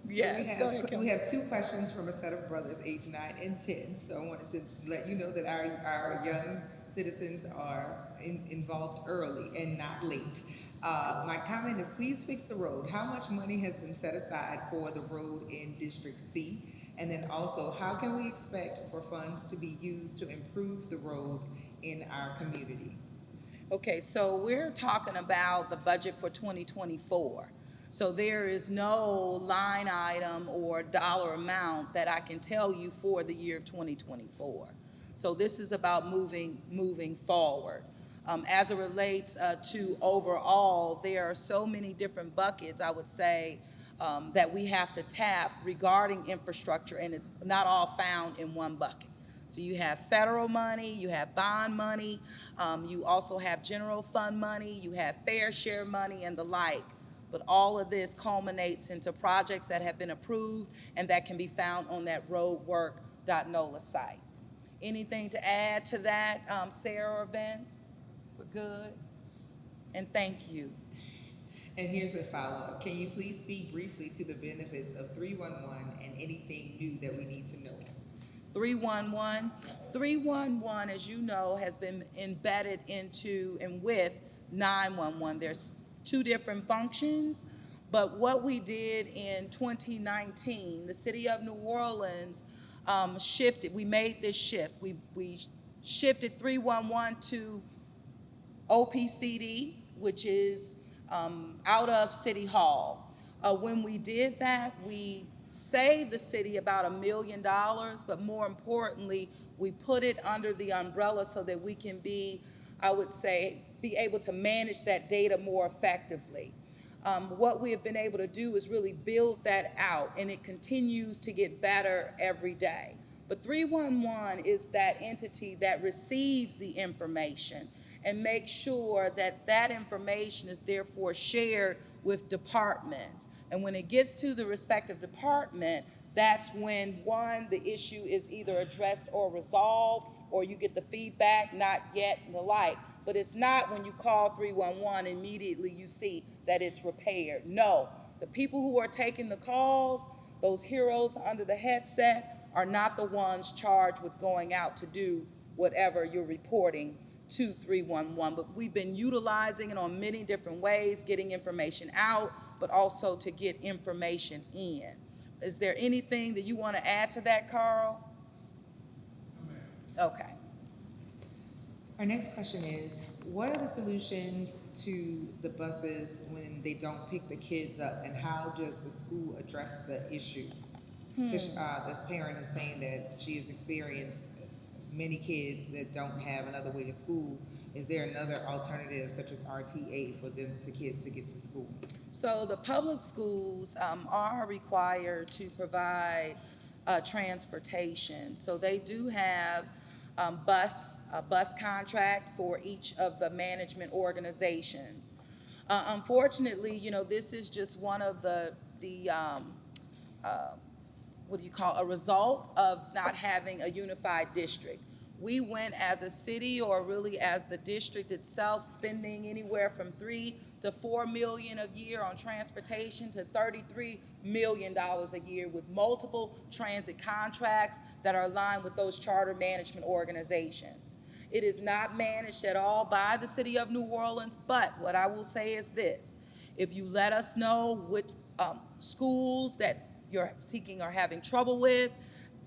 Yes, go ahead, Kim. We have 2 questions from a set of brothers, age 9 and 10. So I wanted to let you know that our young citizens are involved early and not late. My comment is, please fix the road. How much money has been set aside for the road in District C? And then also, how can we expect for funds to be used to improve the roads in our community? Okay, so we're talking about the budget for 2024. So there is no line item or dollar amount that I can tell you for the year of 2024. So this is about moving forward. As it relates to overall, there are so many different buckets, I would say, that we have to tap regarding infrastructure, and it's not all found in one bucket. So you have federal money, you have bond money, you also have general fund money, you have fair share money and the like. But all of this culminates into projects that have been approved and that can be found on that roadwork.nola site. Anything to add to that, Sarah or Vince? We're good? And thank you. And here's the follow-up. Can you please speak briefly to the benefits of 311 and anything new that we need to know? 311, as you know, has been embedded into and with 911. There's 2 different functions, but what we did in 2019, the city of New Orleans shifted. We made this shift. We shifted 311 to OPCD, which is out of City Hall. When we did that, we saved the city about $1 million, but more importantly, we put it under the umbrella so that we can be, I would say, be able to manage that data more effectively. What we have been able to do is really build that out, and it continues to get better every day. But 311 is that entity that receives the information and makes sure that that information is therefore shared with departments. And when it gets to the respective department, that's when, one, the issue is either addressed or resolved, or you get the feedback, not yet, and the like. But it's not when you call 311, immediately you see that it's repaired. No, the people who are taking the calls, those heroes under the headset, are not the ones charged with going out to do whatever you're reporting to 311. But we've been utilizing it on many different ways, getting information out, but also to get information in. Is there anything that you want to add to that, Carl? Okay. Our next question is, what are the solutions to the buses when they don't pick the kids up, and how does the school address the issue? This parent is saying that she has experienced many kids that don't have another way to school. Is there another alternative, such as RTA, for kids to get to school? So the public schools are required to provide transportation. So they do have a bus contract for each of the management organizations. Unfortunately, this is just one of the a result of not having a unified district. We went as a city, or really as the district itself, spending anywhere from $3 to $4 million a year on transportation to $33 million a year, with multiple transit contracts that are aligned with those charter management organizations. It is not managed at all by the city of New Orleans, but what I will say is this: if you let us know which schools that you're seeking or having trouble with,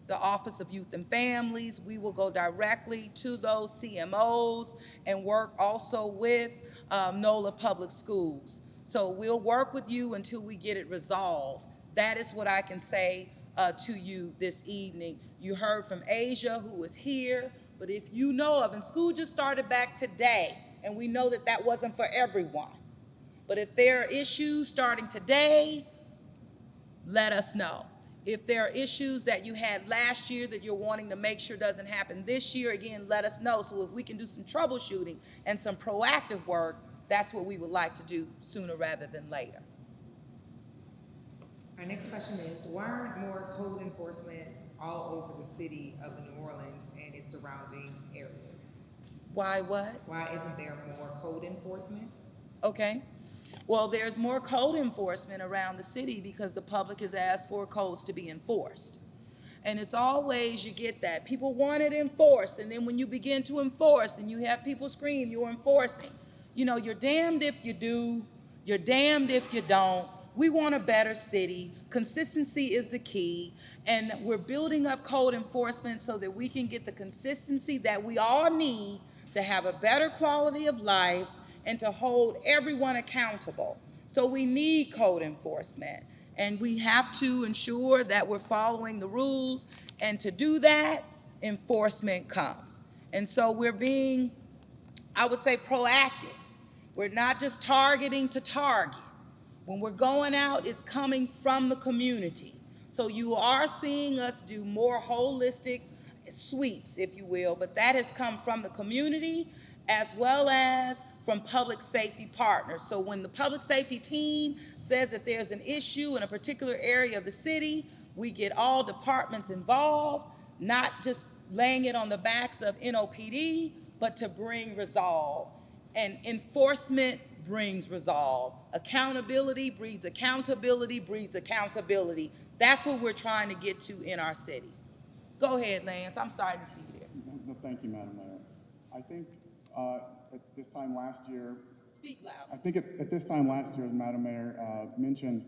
the Office of Youth and Families, we will go directly to those CMOs and work also with NOLA Public Schools. So we'll work with you until we get it resolved. That is what I can say to you this evening. You heard from Asia, who is here, but if you know of, and school just started back today, and we know that that wasn't for everyone. But if there are issues starting today, let us know. If there are issues that you had last year that you're wanting to make sure doesn't happen this year, again, let us know. So if we can do some troubleshooting and some proactive work, that's what we would like to do sooner rather than later. Our next question is, why aren't more code enforcement all over the city of New Orleans and its surrounding areas? Why what? Why isn't there more code enforcement? Okay. Well, there's more code enforcement around the city because the public has asked for codes to be enforced. And it's always, you get that. People want it enforced, and then when you begin to enforce and you have people scream, you're enforcing. You know, you're damned if you do, you're damned if you don't. We want a better city. Consistency is the key. And we're building up code enforcement so that we can get the consistency that we all need to have a better quality of life and to hold everyone accountable. So we need code enforcement. And we have to ensure that we're following the rules. And to do that, enforcement comes. And so we're being, I would say, proactive. We're not just targeting to target. When we're going out, it's coming from the community. So you are seeing us do more holistic sweeps, if you will, but that has come from the community as well as from public safety partners. So when the public safety team says that there's an issue in a particular area of the city, we get all departments involved, not just laying it on the backs of NOPD, but to bring resolve. And enforcement brings resolve. Accountability breeds accountability, breeds accountability. That's what we're trying to get to in our city. Go ahead, Lance. I'm sorry to see you there. No, thank you, Madam Mayor. I think at this time last year, Speak loud. I think at this time last year, as Madam Mayor mentioned,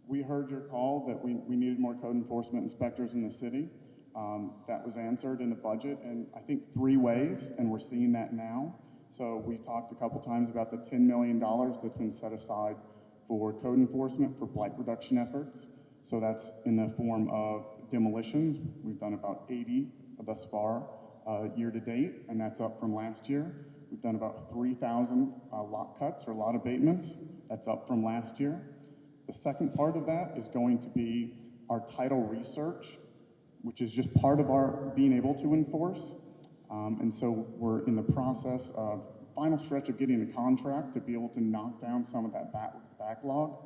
we heard your call that we needed more code enforcement inspectors in the city. That was answered in the budget in, I think, 3 ways, and we're seeing that now. So we talked a couple times about the $10 million that's been set aside for code enforcement for blight reduction efforts. So that's in the form of demolitions. We've done about 80 thus far year to date, and that's up from last year. We've done about 3,000 lot cuts or lot abatements. That's up from last year. The second part of that is going to be our title research, which is just part of our being able to enforce. And so we're in the process of final stretch of getting a contract to be able to knock down some of that backlog.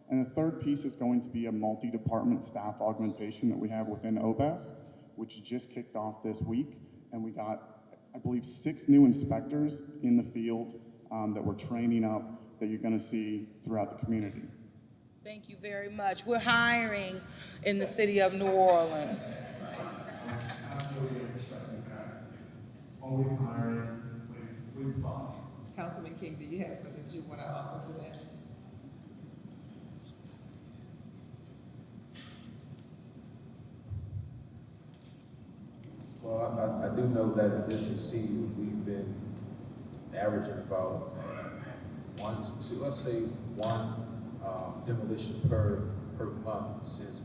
And the third piece is going to be a multi-department staff augmentation that we have within OBES, which just kicked off this week. And we got, I believe, 6 new inspectors in the field that we're training up that you're going to see throughout the community. Thank you very much. We're hiring in the city of New Orleans. Absolutely respecting that. Always hiring, please follow. Councilman King, do you have something that you want to offer to that? Well, I do know that in District C, we've been averaging about 1 to 2, let's say 1 demolition per month since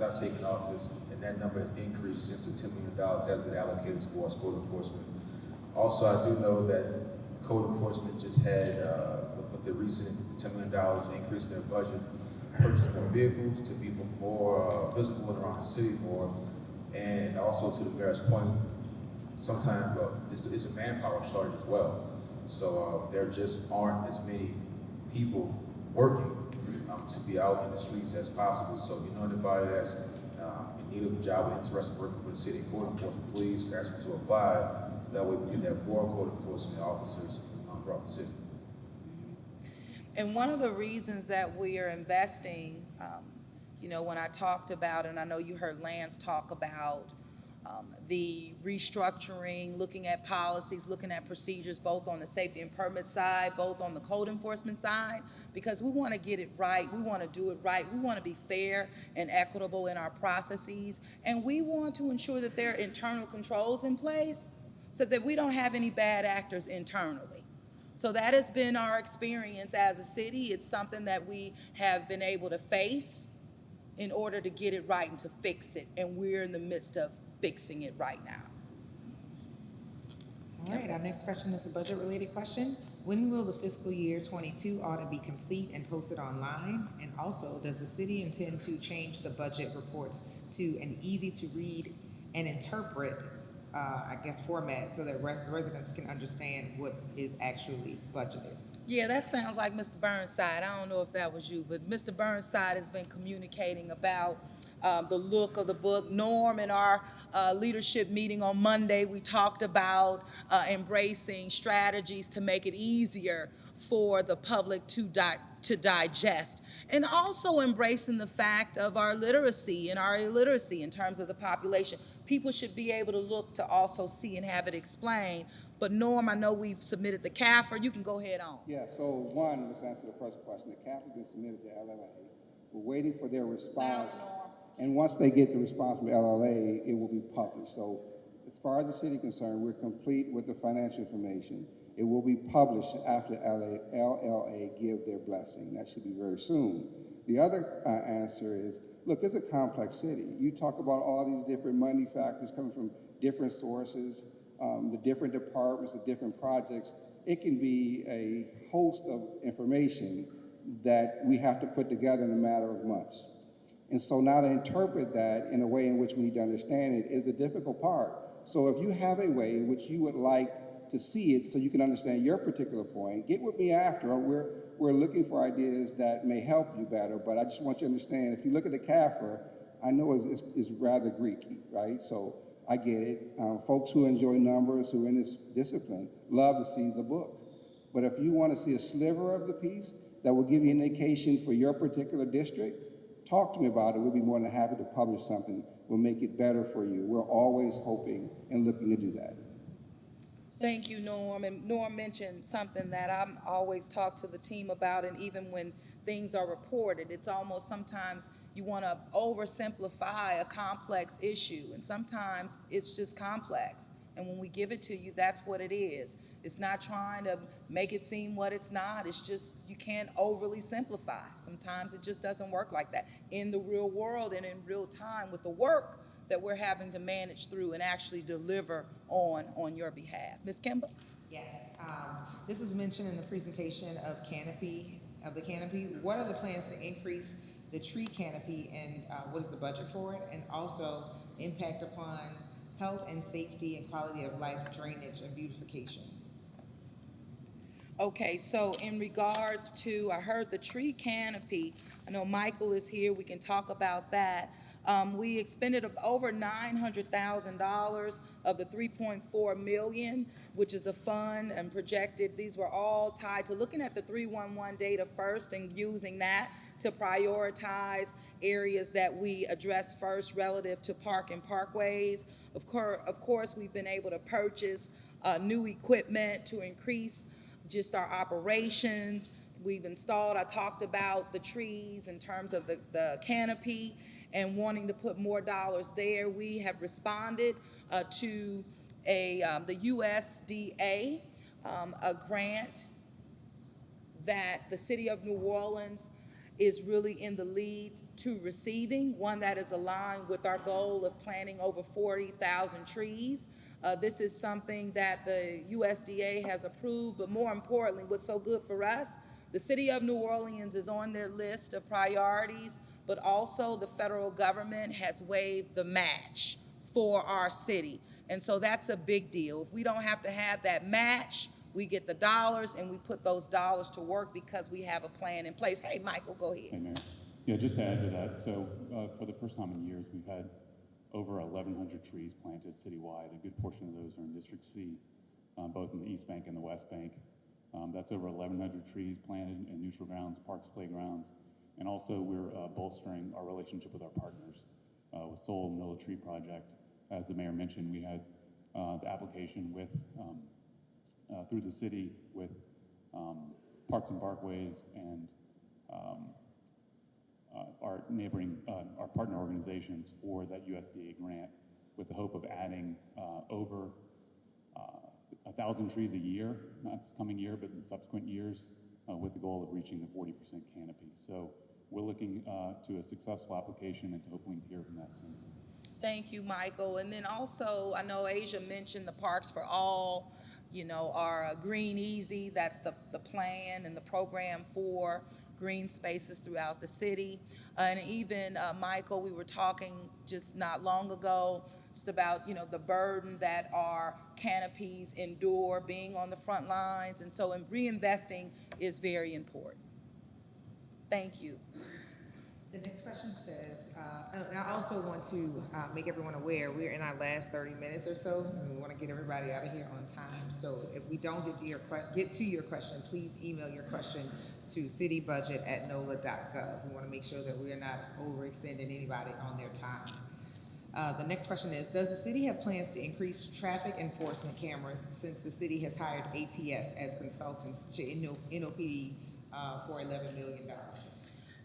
I've taken office, and that number has increased since the $10 million has been allocated towards code enforcement. Also, I do know that code enforcement just had, with the recent $10 million increase in their budget, purchased more vehicles to be more visible around the city more. And also, to the mayor's point, sometimes it's a manpower shortage as well. So there just aren't as many people working to be out in the streets as possible. So if you know anybody that's in need of a job or interested in working for the city code enforcement, please ask them to apply, so that way we can have more code enforcement officers throughout the city. And one of the reasons that we are investing, you know, when I talked about, and I know you heard Lance talk about the restructuring, looking at policies, looking at procedures, both on the safety and permit side, both on the code enforcement side, because we want to get it right, we want to do it right, we want to be fair and equitable in our processes, and we want to ensure that there are internal controls in place so that we don't have any bad actors internally. So that has been our experience as a city. It's something that we have been able to face in order to get it right and to fix it, and we're in the midst of fixing it right now. All right, our next question is a budget-related question. When will the fiscal year 22 audit be complete and posted online? And also, does the city intend to change the budget reports to an easy-to-read and interpret, format so that the residents can understand what is actually budgeted? Yeah, that sounds like Mr. Burnside. I don't know if that was you, but Mr. Burnside has been communicating about the look of the book. Norm, in our leadership meeting on Monday, we talked about embracing strategies to make it easier for the public to digest, and also embracing the fact of our literacy and our illiteracy in terms of the population. People should be able to look to also see and have it explained. But Norm, I know we've submitted the CAFR. You can go ahead on. Yeah, so one, let's answer the first question. The CAF has been submitted to LLA. We're waiting for their response. And once they get the response from LLA, it will be published. So as far as the city is concerned, we're complete with the financial information. It will be published after LLA give their blessing. That should be very soon. The other answer is, look, it's a complex city. You talk about all these different money factors coming from different sources, the different departments, the different projects. It can be a host of information that we have to put together in a matter of months. And so now to interpret that in a way in which we need to understand it is a difficult part. So if you have a way in which you would like to see it so you can understand your particular point, get with me after. We're looking for ideas that may help you better, but I just want you to understand, if you look at the CAFR, I know it's rather Greeky, right? So I get it. Folks who enjoy numbers, who are in this discipline, love to see the book. But if you want to see a sliver of the piece that will give you an indication for your particular district, talk to me about it. We'll be more than happy to publish something. We'll make it better for you. We're always hoping and looking to do that. Thank you, Norm. And Norm mentioned something that I'm always talk to the team about, and even when things are reported, it's almost sometimes you want to oversimplify a complex issue, and sometimes it's just complex. And when we give it to you, that's what it is. It's not trying to make it seem what it's not. It's just you can't overly simplify. Sometimes it just doesn't work like that in the real world and in real time with the work that we're having to manage through and actually deliver on your behalf. Ms. Kimber? Yes, this was mentioned in the presentation of the canopy. What are the plans to increase the tree canopy, and what is the budget for it? And also impact upon health and safety and quality of life, drainage and beautification. Okay, so in regards to, I heard the tree canopy. I know Michael is here. We can talk about that. We expended over $900,000 of the $3.4 million, which is a fund and projected. These were all tied to looking at the 311 data first and using that to prioritize areas that we address first relative to park and parkways. Of course, we've been able to purchase new equipment to increase just our operations. We've installed, I talked about the trees in terms of the canopy and wanting to put more dollars there. We have responded to the USDA, a grant that the city of New Orleans is really in the lead to receiving, one that is aligned with our goal of planting over 40,000 trees. This is something that the USDA has approved, but more importantly, what's so good for us, the city of New Orleans is on their list of priorities, but also the federal government has waived the match for our city. And so that's a big deal. If we don't have to have that match, we get the dollars and we put those dollars to work because we have a plan in place. Hey, Michael, go ahead. Hey, Mayor. Yeah, just to add to that, so for the first time in years, we've had over 1,100 trees planted citywide. A good portion of those are in District C, both in the East Bank and the West Bank. That's over 1,100 trees planted in neutral grounds, parks, playgrounds, and also we're bolstering our relationship with our partners with Soul Mill Tree Project. As the mayor mentioned, we had the application with through the city with Parks and Parkways and our neighboring, our partner organizations for that USDA grant, with the hope of adding over 1,000 trees a year, not this coming year, but in subsequent years, with the goal of reaching the 40% canopy. So we're looking to a successful application and to hopefully hear from that soon. Thank you, Michael. And then also, I know Asia mentioned the Parks for All our Green Easy, that's the plan and the program for green spaces throughout the city. And even, Michael, we were talking just not long ago, just about, the burden that our canopies endure being on the front lines. And so reinvesting is very important. Thank you. The next question says, and I also want to make everyone aware, we're in our last 30 minutes or so, and we want to get everybody out of here on time. So if we don't get to your question, please email your question to citybudget@nola.gov. We want to make sure that we are not overextending anybody on their time. The next question is, does the city have plans to increase traffic enforcement cameras since the city has hired ATS as consultants to NOPD for $11 million?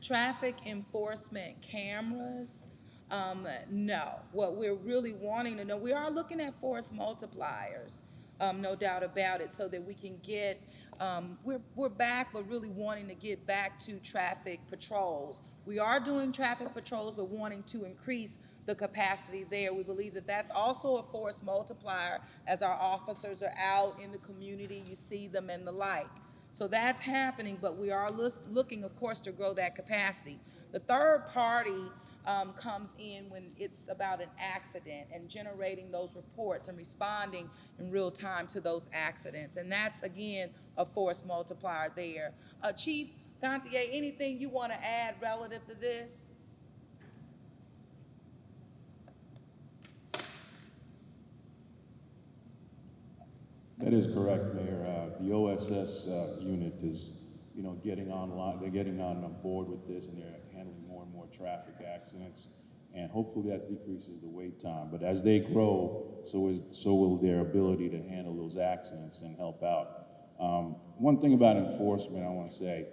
Traffic enforcement cameras, no. What we're really wanting to know, we are looking at force multipliers, no doubt about it, so that we can get, we're back, but really wanting to get back to traffic patrols. We are doing traffic patrols, but wanting to increase the capacity there. We believe that that's also a force multiplier as our officers are out in the community, you see them and the like. So that's happening, but we are looking, of course, to grow that capacity. The third party comes in when it's about an accident and generating those reports and responding in real time to those accidents. And that's, again, a force multiplier there. Chief Gantier, anything you want to add relative to this? That is correct, Mayor. The OSS unit is, getting online. They're getting on board with this, and they're handling more and more traffic accidents. And hopefully that decreases the wait time. But as they grow, so will their ability to handle those accidents and help out. One thing about enforcement, I want to say,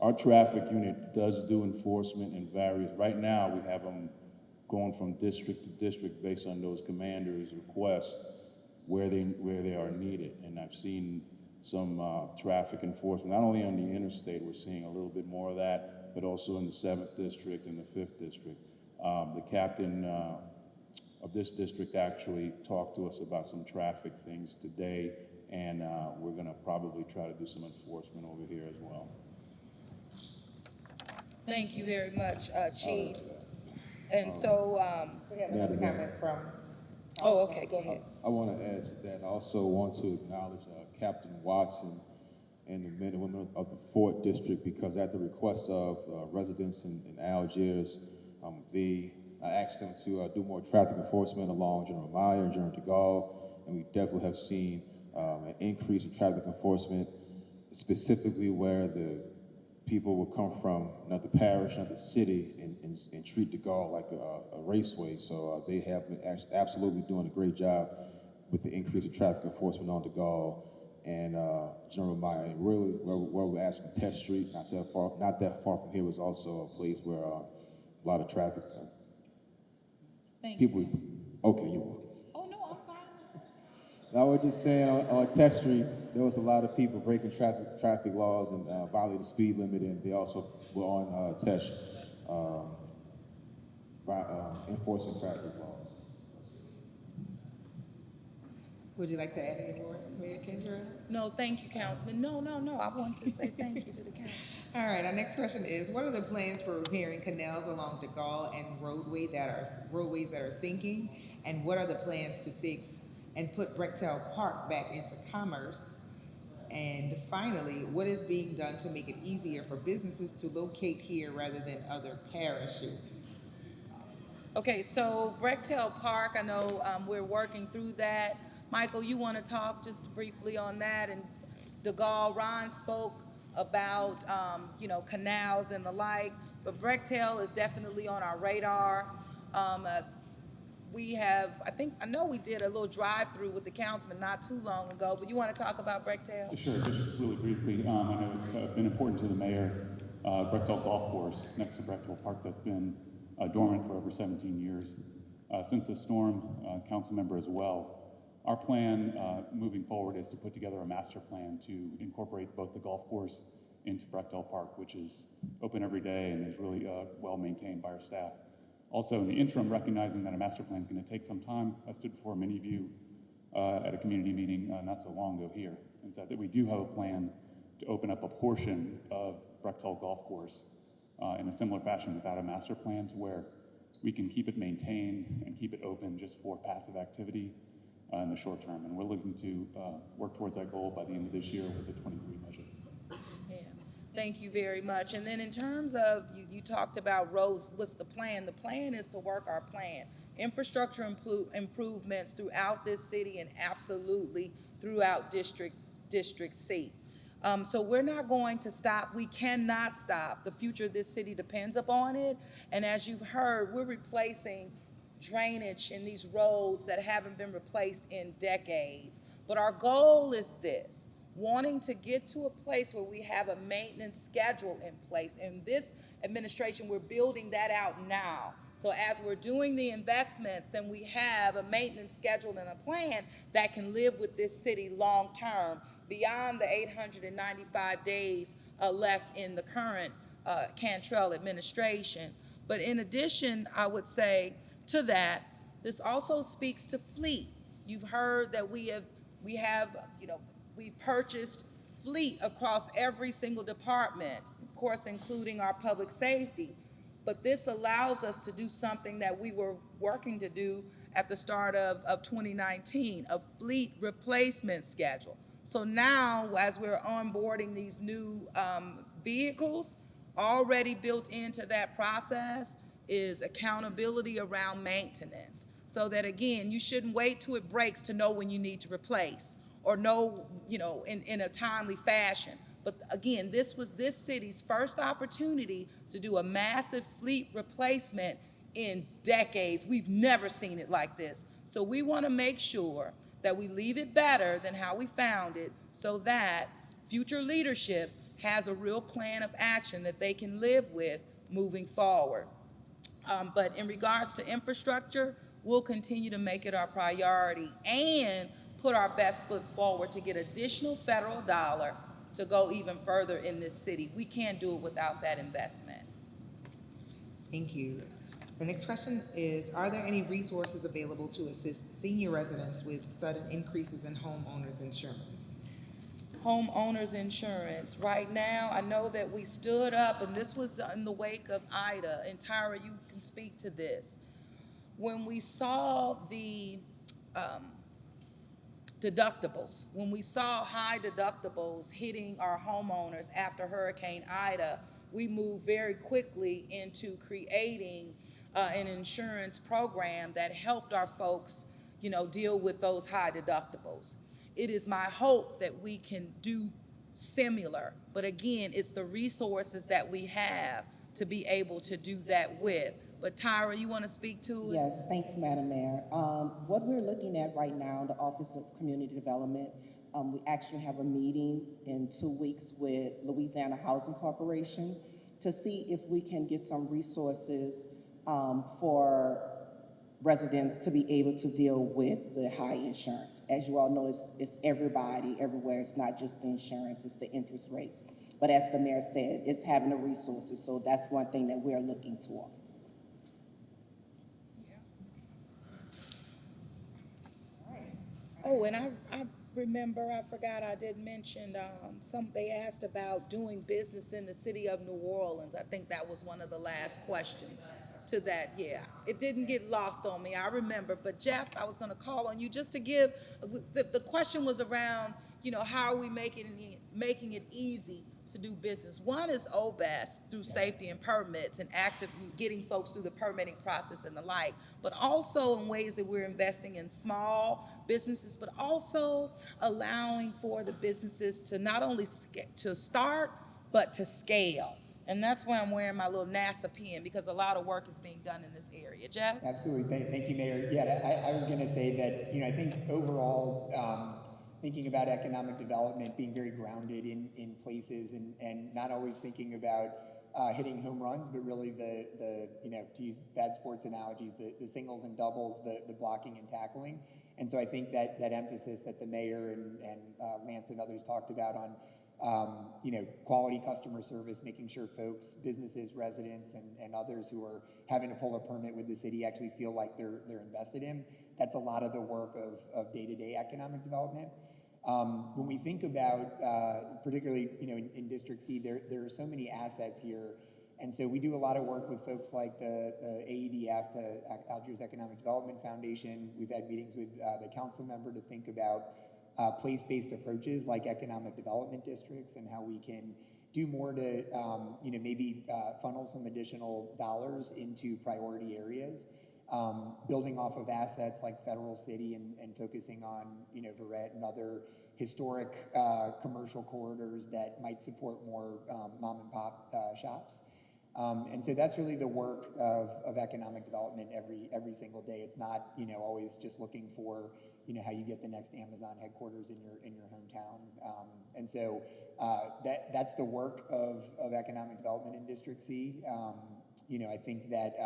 our traffic unit does do enforcement in various. Right now, we have them going from district to district based on those commanders' requests, where they are needed. And I've seen some traffic enforcement, not only on the interstate, we're seeing a little bit more of that, but also in the 7th District and the 5th District. The captain of this district actually talked to us about some traffic things today, and we're gonna probably try to do some enforcement over here as well. Thank you very much, Chief. And so, we have another comment from. Oh, okay, go ahead. I want to add to that. I also want to acknowledge Captain Watson and the men and women of the 4th District, because at the request of residents in Algiers, I asked them to do more traffic enforcement along General Meyer and General de Gaulle, and we definitely have seen an increase in traffic enforcement, specifically where the people will come from another parish, another city, and treat de Gaulle like a raceway. So they have been absolutely doing a great job with the increase of traffic enforcement on de Gaulle and General Meyer. And really, where we're asking Test Street, not that far from here, was also a place where a lot of traffic. Thank people. You. Okay, you will. Oh no, I'm fine. I was just saying on Test Street, there was a lot of people breaking traffic laws and violating the speed limit, and they also were on Test enforcing traffic laws. Would you like to add any more, Mayor Cantrell? No, thank you, Councilman. No. I want to say thank you to the council. All right, our next question is, what are the plans for repairing canals along de Gaulle and roadways that are sinking? And what are the plans to fix and put Brechtel Park back into commerce? And finally, what is being done to make it easier for businesses to locate here rather than other parishes? Okay, so Brechtel Park, I know we're working through that. Michael, you want to talk just briefly on that? And de Gaulle, Ron spoke about, canals and the like, but Brechtel is definitely on our radar. I know we did a little drive-through with the councilman not too long ago, but you want to talk about Brechtel? Sure, just really briefly. I know it's been important to the mayor. Brechtel Golf Course next to Brechtel Park that's been dormant for over 17 years. Since the storm, council member as well. Our plan moving forward is to put together a master plan to incorporate both the golf course into Brechtel Park, which is open every day and is really well maintained by our staff. Also, in the interim, recognizing that a master plan is going to take some time, I stood before many of you at a community meeting not so long ago here, and said that we do have a plan to open up a portion of Brechtel Golf Course in a similar fashion without a master plan, to where we can keep it maintained and keep it open just for passive activity in the short term. And we're looking to work towards that goal by the end of this year with the 23 budget. Yeah, thank you very much. And then in terms of, you talked about roads, what's the plan? The plan is to work our plan. Infrastructure improvements throughout this city and absolutely throughout District C. So we're not going to stop. We cannot stop. The future of this city depends upon it. And as you've heard, we're replacing drainage in these roads that haven't been replaced in decades. But our goal is this: wanting to get to a place where we have a maintenance schedule in place. In this administration, we're building that out now. So as we're doing the investments, then we have a maintenance schedule and a plan that can live with this city long term, beyond the 895 days left in the current Cantrell administration. But in addition, I would say to that, this also speaks to fleet. You've heard that we've purchased fleet across every single department, of course, including our public safety. But this allows us to do something that we were working to do at the start of 2019, a fleet replacement schedule. So now, as we're onboarding these new vehicles, already built into that process is accountability around maintenance. So that, again, you shouldn't wait till it breaks to know when you need to replace, or know, in a timely fashion. But again, this was this city's first opportunity to do a massive fleet replacement in decades. We've never seen it like this. So we want to make sure that we leave it better than how we found it, so that future leadership has a real plan of action that they can live with moving forward. But in regards to infrastructure, we'll continue to make it our priority and put our best foot forward to get additional federal dollar to go even further in this city. We can't do it without that investment. Thank you. The next question is, are there any resources available to assist senior residents with sudden increases in homeowners insurance? Homeowners insurance. Right now, I know that we stood up, and this was in the wake of Ida, and Tyra, you can speak to this. When we saw the deductibles, when we saw high deductibles hitting our homeowners after Hurricane Ida, we moved very quickly into creating an insurance program that helped our folks, deal with those high deductibles. It is my hope that we can do similar, but again, it's the resources that we have to be able to do that with. But Tyra, you want to speak to it? Yes, thanks, Madam Mayor. What we're looking at right now, the Office of Community Development, we actually have a meeting in 2 weeks with Louisiana Housing Corporation to see if we can get some resources for residents to be able to deal with the high insurance. As you all know, it's everybody, everywhere. It's not just the insurance, it's the interest rates. But as the mayor said, it's having the resources, so that's one thing that we're looking towards. Oh, and I remember, I forgot I did mention, they asked about doing business in the city of New Orleans. I think that was one of the last questions to that, yeah. It didn't get lost on me, I remember. But Jeff, I was gonna call on you just to give, the question was around, how are we making it easy to do business? One is OBES through safety and permits and getting folks through the permitting process and the like, but also in ways that we're investing in small businesses, but also allowing for the businesses to not only to start, but to scale. And that's why I'm wearing my little NASA pin, because a lot of work is being done in this area. Jeff? Absolutely, thank you, Mayor. Yeah, I was gonna say that, I think overall, thinking about economic development, being very grounded in places and not always thinking about hitting home runs, but really the to use bad sports analogies, the singles and doubles, the blocking and tackling. And so I think that emphasis that the mayor and Lance and others talked about on quality customer service, making sure folks, businesses, residents, and others who are having to pull a permit with the city actually feel like they're invested in. that's a lot of the work of day-to-day economic development. When we think about, particularly, in District C, there are so many assets here. And so we do a lot of work with folks like the AEDF, the Algiers Economic Development Foundation. We've had meetings with the council member to think about place-based approaches like economic development districts and how we can do more to, maybe funnel some additional dollars into priority areas, building off of assets like Federal City and focusing on, Verret and other historic commercial corridors that might support more mom and pop shops. And so that's really the work of economic development every single day. It's not, always just looking for, how you get the next Amazon headquarters in your hometown. And so that's the work of economic development in District C. I think that,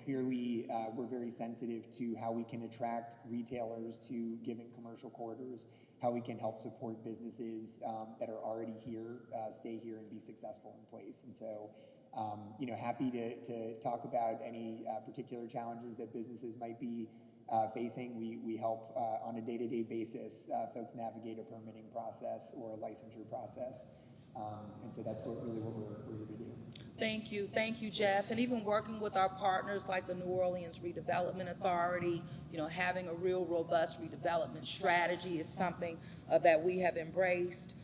clearly we're very sensitive to how we can attract retailers to given commercial corridors, how we can help support businesses that are already here, stay here and be successful in place. And so, happy to talk about any particular challenges that businesses might be facing. We help on a day-to-day basis folks navigate a permitting process or a licensure process. And so that's really what we're here to do. Thank you, Jeff. And even working with our partners like the New Orleans Redevelopment Authority, having a real robust redevelopment strategy is something that we have embraced.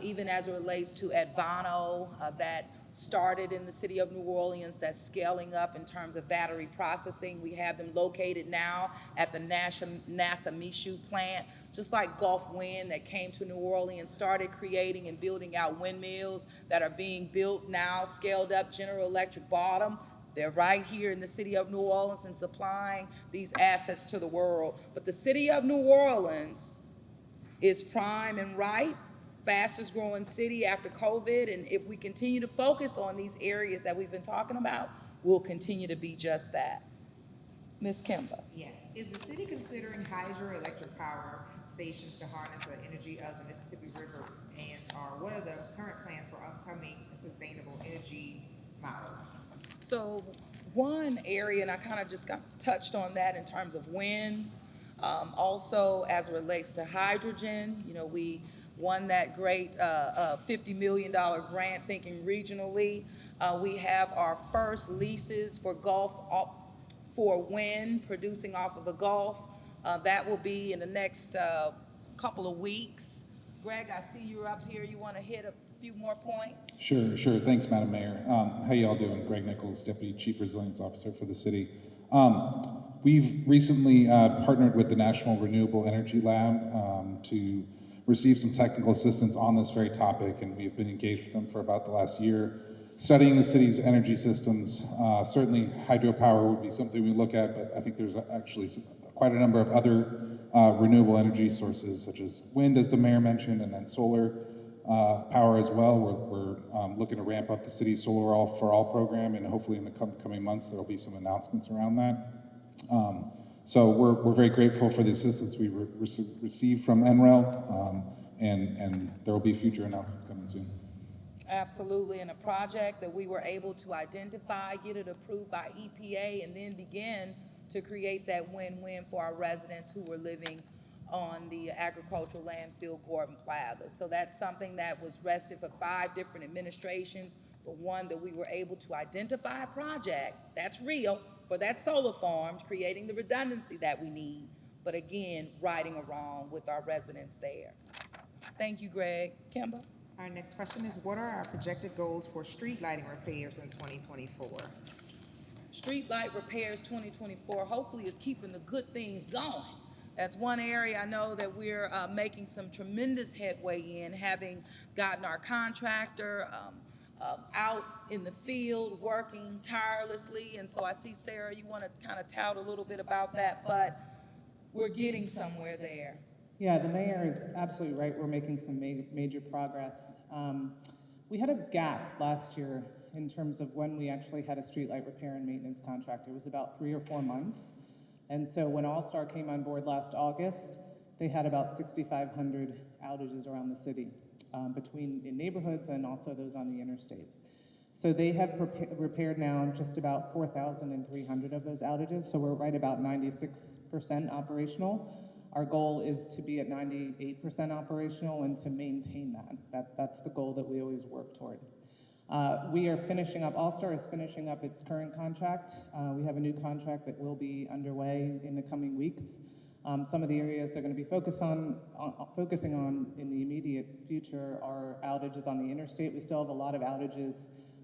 Even as it relates to Advano, that started in the city of New Orleans, that's scaling up in terms of battery processing. We have them located now at the NASA Michoud plant, just like Gulf Wind that came to New Orleans, started creating and building out windmills that are being built now, scaled up. General Electric bought them. They're right here in the city of New Orleans and supplying these assets to the world. But the city of New Orleans is prime and ripe, fastest growing city after COVID. And if we continue to focus on these areas that we've been talking about, we'll continue to be just that. Ms. Kimba. Yes. Is the city considering hydroelectric power stations to harness the energy of the Mississippi River? And what are the current plans for upcoming sustainable energy models? So one area, and I kind of just touched on that in terms of wind, also as it relates to hydrogen, we won that great $50 million grant thinking regionally. We have our first leases for for wind producing off of the Gulf. That will be in the next couple of weeks. Greg, I see you're up here. You want to hit a few more points? Sure. Thanks, Madam Mayor. How y'all doing? Greg Nichols, Deputy Chief Resilience Officer for the city. We've recently partnered with the National Renewable Energy Lab to receive some technical assistance on this very topic, and we've been engaged with them for about the last year, studying the city's energy systems. Certainly hydropower would be something we look at, but I think there's actually quite a number of other renewable energy sources, such as wind, as the mayor mentioned, and then solar power as well. We're looking to ramp up the city's Solar All for All program, and hopefully in the coming months there'll be some announcements around that. So we're very grateful for the assistance we received from NREL, and there will be future announcements coming soon. Absolutely, and a project that we were able to identify, get it approved by EPA, and then begin to create that win-win for our residents who were living on the agricultural landfill Gordon Plaza. So that's something that was rested for 5 different administrations, but one that we were able to identify a project that's real for that solar farm, creating the redundancy that we need, but again, righting a wrong with our residents there. Thank you, Greg. Kimba? Our next question is, what are our projected goals for street lighting repairs in 2024? Street light repairs 2024 hopefully is keeping the good things going. That's one area I know that we're making some tremendous headway in, having gotten our contractor out in the field working tirelessly. And so I see, Sarah, you want to kind of tout a little bit about that, but we're getting somewhere there. Yeah, the mayor is absolutely right. We're making some major progress. We had a gap last year in terms of when we actually had a streetlight repair and maintenance contract. It was about 3 or 4 months. And so when All-Star came on board last August, they had about 6,500 outages around the city, between in neighborhoods and also those on the interstate. So they have repaired now just about 4,300 of those outages, so we're right about 96% operational. Our goal is to be at 98% operational and to maintain that. That's the goal that we always work toward. We are finishing up, All-Star is finishing up its current contract. We have a new contract that will be underway in the coming weeks. Some of the areas they're going to be focusing on in the immediate future are outages on the interstate. We still have a lot of outages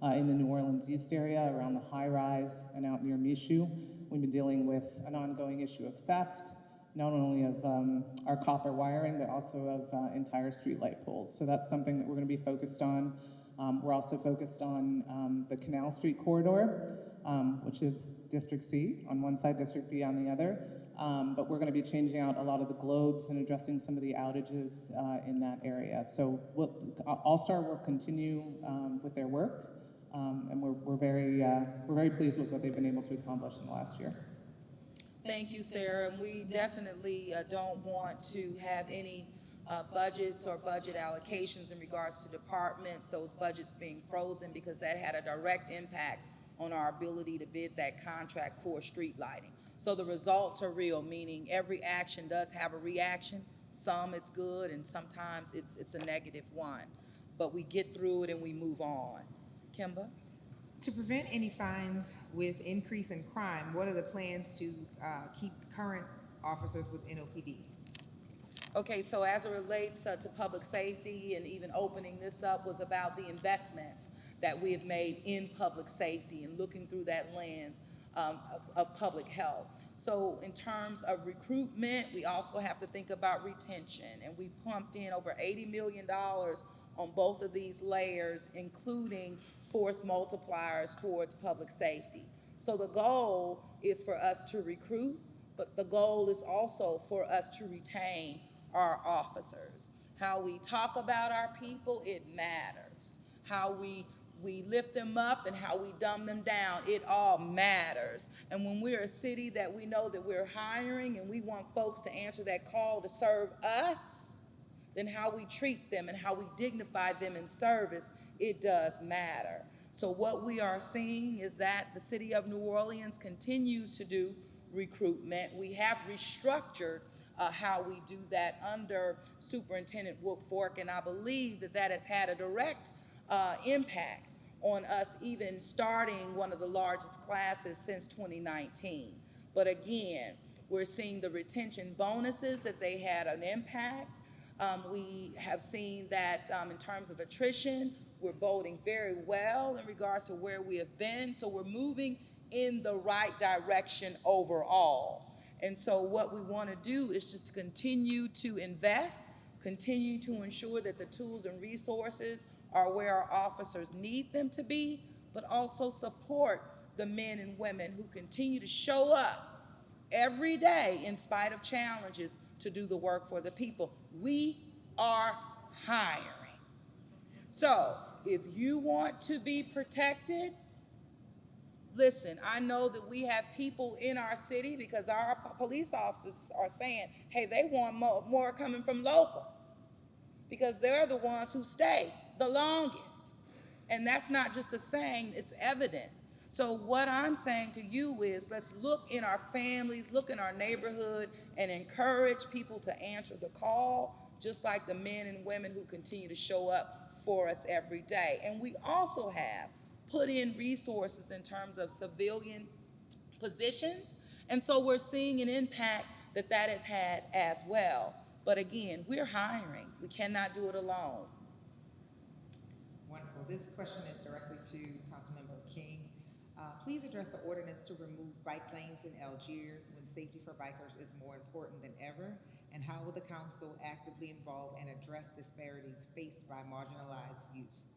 in the New Orleans East area, around the high rise and out near Michoud. We've been dealing with an ongoing issue of theft, not only of our copper wiring, but also of entire streetlight poles. So that's something that we're going to be focused on. We're also focused on the Canal Street corridor, which is District C on one side, District B on the other. But we're going to be changing out a lot of the globes and addressing some of the outages in that area. So All-Star will continue with their work, and we're very pleased with what they've been able to accomplish in the last year. Thank you, Sarah. We definitely don't want to have any budgets or budget allocations in regards to departments, those budgets being frozen, because that had a direct impact on our ability to bid that contract for street lighting. So the results are real, meaning every action does have a reaction. Some it's good and sometimes it's a negative one. But we get through it and we move on. Kimba? To prevent any fines with increase in crime, what are the plans to keep current officers with NOPD? Okay, so as it relates to public safety, and even opening this up was about the investments that we have made in public safety and looking through that lens of public health. So in terms of recruitment, we also have to think about retention, and we pumped in over $80 million on both of these layers, including force multipliers towards public safety. So the goal is for us to recruit, but the goal is also for us to retain our officers. How we talk about our people, it matters. How we lift them up and how we dumb them down, it all matters. And when we're a city that we know that we're hiring and we want folks to answer that call to serve us, then how we treat them and how we dignify them in service, it does matter. So what we are seeing is that the city of New Orleans continues to do recruitment. We have restructured how we do that under Superintendent Woodfork, and I believe that that has had a direct impact on us even starting one of the largest classes since 2019. But again, we're seeing the retention bonuses that they had an impact. We have seen that in terms of attrition, we're voting very well in regards to where we have been. So we're moving in the right direction overall. And so what we want to do is just to continue to invest, continue to ensure that the tools and resources are where our officers need them to be, but also support the men and women who continue to show up every day in spite of challenges to do the work for the people. We are hiring. So if you want to be protected, listen, I know that we have people in our city because our police officers are saying, hey, they want more coming from local because they're the ones who stay the longest. And that's not just a saying, it's evident. So what I'm saying to you is let's look in our families, look in our neighborhood, and encourage people to answer the call, just like the men and women who continue to show up for us every day. And we also have put in resources in terms of civilian positions. And so we're seeing an impact that that has had as well. But again, we're hiring. We cannot do it alone. Wonderful. This question is directly to Councilmember King. Please address the ordinance to remove bike lanes in Algiers when safety for bikers is more important than ever. And how will the council actively involve and address disparities faced by marginalized youth?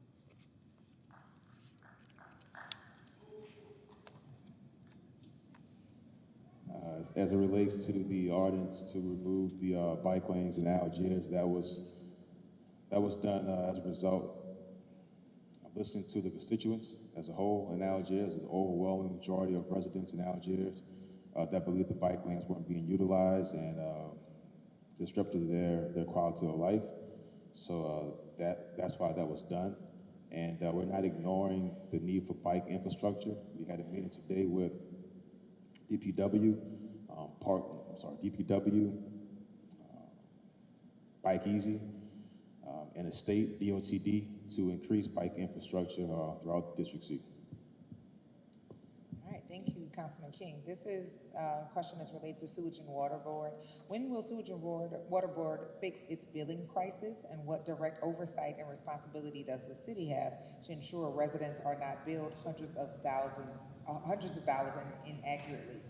As it relates to the ordinance to remove the bike lanes in Algiers, that was done as a result of listening to the constituents as a whole in Algiers. There's an overwhelming majority of residents in Algiers that believe the bike lanes weren't being utilized and disrupted their quality of life. So that's why that was done. And we're not ignoring the need for bike infrastructure. We had a meeting today with DPW, DPW, Bike Easy, and the state DOTD to increase bike infrastructure throughout District C. All right, thank you, Councilman King. This is a question that's related to Sewage and Water Board. When will Sewage and Water Board fix its billing crisis, and what direct oversight and responsibility does the city have to ensure residents are not billed hundreds of dollars inaccurately?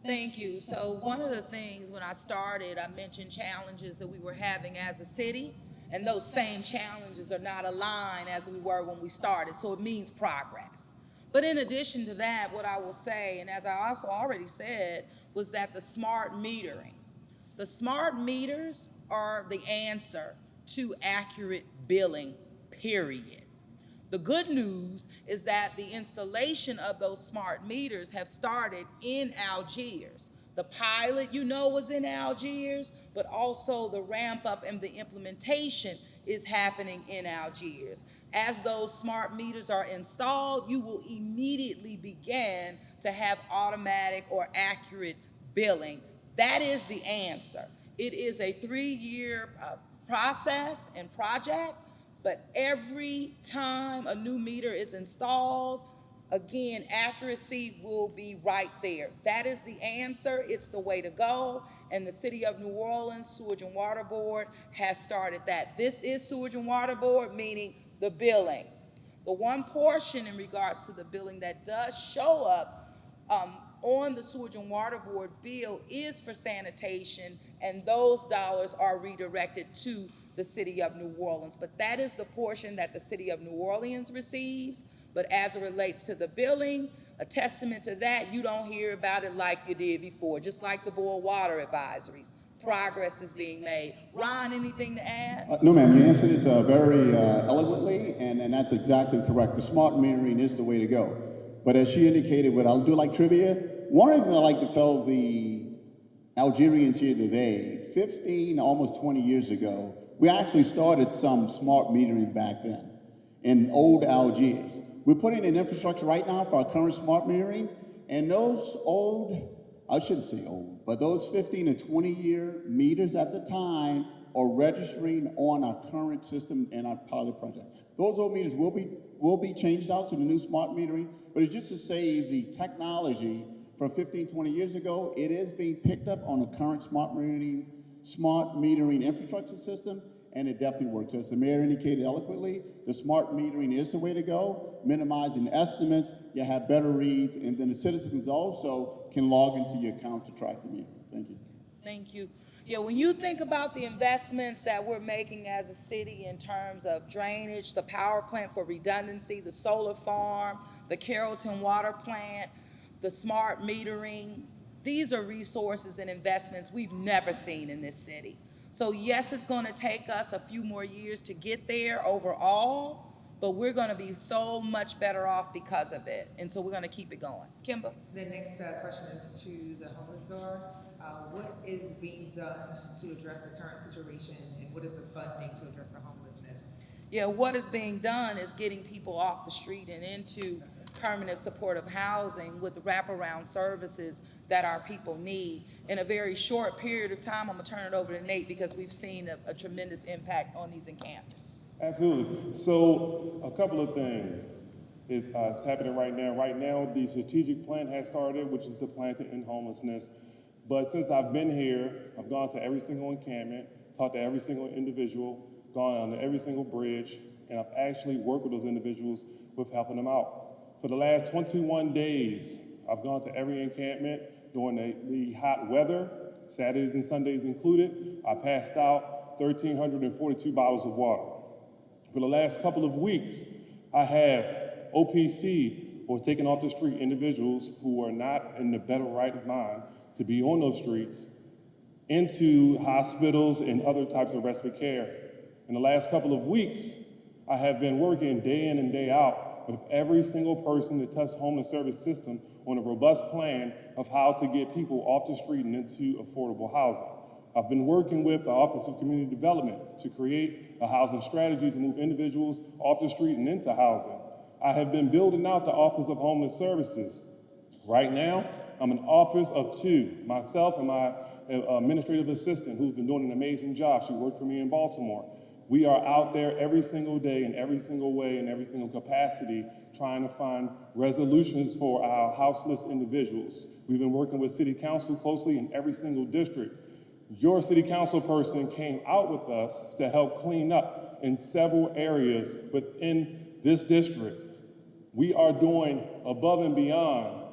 Thank you. So one of the things when I started, I mentioned challenges that we were having as a city, and those same challenges are not aligned as we were when we started, so it means progress. But in addition to that, what I will say, and as I also already said, was that the smart metering. The smart meters are the answer to accurate billing, period. The good news is that the installation of those smart meters have started in Algiers. The pilot, was in Algiers, but also the ramp up and the implementation is happening in Algiers. As those smart meters are installed, you will immediately begin to have automatic or accurate billing. That is the answer. It is a 3-year process and project, but every time a new meter is installed, again, accuracy will be right there. That is the answer. It's the way to go. And the City of New Orleans Sewage and Water Board has started that. This is Sewage and Water Board, meaning the billing. The one portion in regards to the billing that does show up on the Sewage and Water Board bill is for sanitation, and those dollars are redirected to the City of New Orleans. But that is the portion that the City of New Orleans receives. But as it relates to the billing, a testament to that, you don't hear about it like you did before, just like the board water advisories. Progress is being made. Ron, anything to add? No, ma'am, you answered it very eloquently, and that's exactly correct. The smart metering is the way to go. But as she indicated, what I'll do like trivia, one of the things I like to tell the Algerians here today, 15, almost 20 years ago, we actually started some smart metering back then in old Algiers. We're putting in infrastructure right now for our current smart metering, and those old, I shouldn't say old, but those 15 to 20-year meters at the time are registering on our current system in our pilot project. Those old meters will be changed out to the new smart metering, but it's just to save the technology from 15, 20 years ago. It is being picked up on the current smart metering infrastructure system, and it definitely works. As the mayor indicated eloquently, the smart metering is the way to go, minimizing estimates, you have better reads, and then the citizens also can log into your account to track the meter. Thank you. Thank you. Yeah, when you think about the investments that we're making as a city in terms of drainage, the power plant for redundancy, the solar farm, the Carrollton water plant, the smart metering, these are resources and investments we've never seen in this city. So yes, it's going to take us a few more years to get there overall, but we're going to be so much better off because of it. And so we're going to keep it going. Kimba? The next question is to the homeless czar. What is being done to address the current situation, and what is the funding to address the homelessness? Yeah, what is being done is getting people off the street and into permanent supportive housing with the wraparound services that our people need. In a very short period of time, I'm gonna turn it over to Nate because we've seen a tremendous impact on these encampments. Absolutely. So a couple of things is happening right now. Right now, the strategic plan has started, which is the plan to end homelessness. But since I've been here, I've gone to every single encampment, talked to every single individual, gone on to every single bridge, and I've actually worked with those individuals with helping them out. For the last 21 days, I've gone to every encampment during the hot weather, Saturdays and Sundays included. I passed out 1,342 bottles of water. For the last couple of weeks, I have OPC, or taking off the street individuals who are not in the better right of mind to be on those streets, into hospitals and other types of respite care. In the last couple of weeks, I have been working day in and day out with every single person that touched homeless service system on a robust plan of how to get people off the street and into affordable housing. I've been working with the Office of Community Development to create a housing strategy to move individuals off the street and into housing. I have been building out the Office of Homeless Services. Right now, I'm an office of two, myself and my administrative assistant, who's been doing an amazing job. She worked for me in Baltimore. We are out there every single day in every single way, in every single capacity, trying to find resolutions for our houseless individuals. We've been working with City Council closely in every single district. Your City Council person came out with us to help clean up in several areas within this district. We are doing above and beyond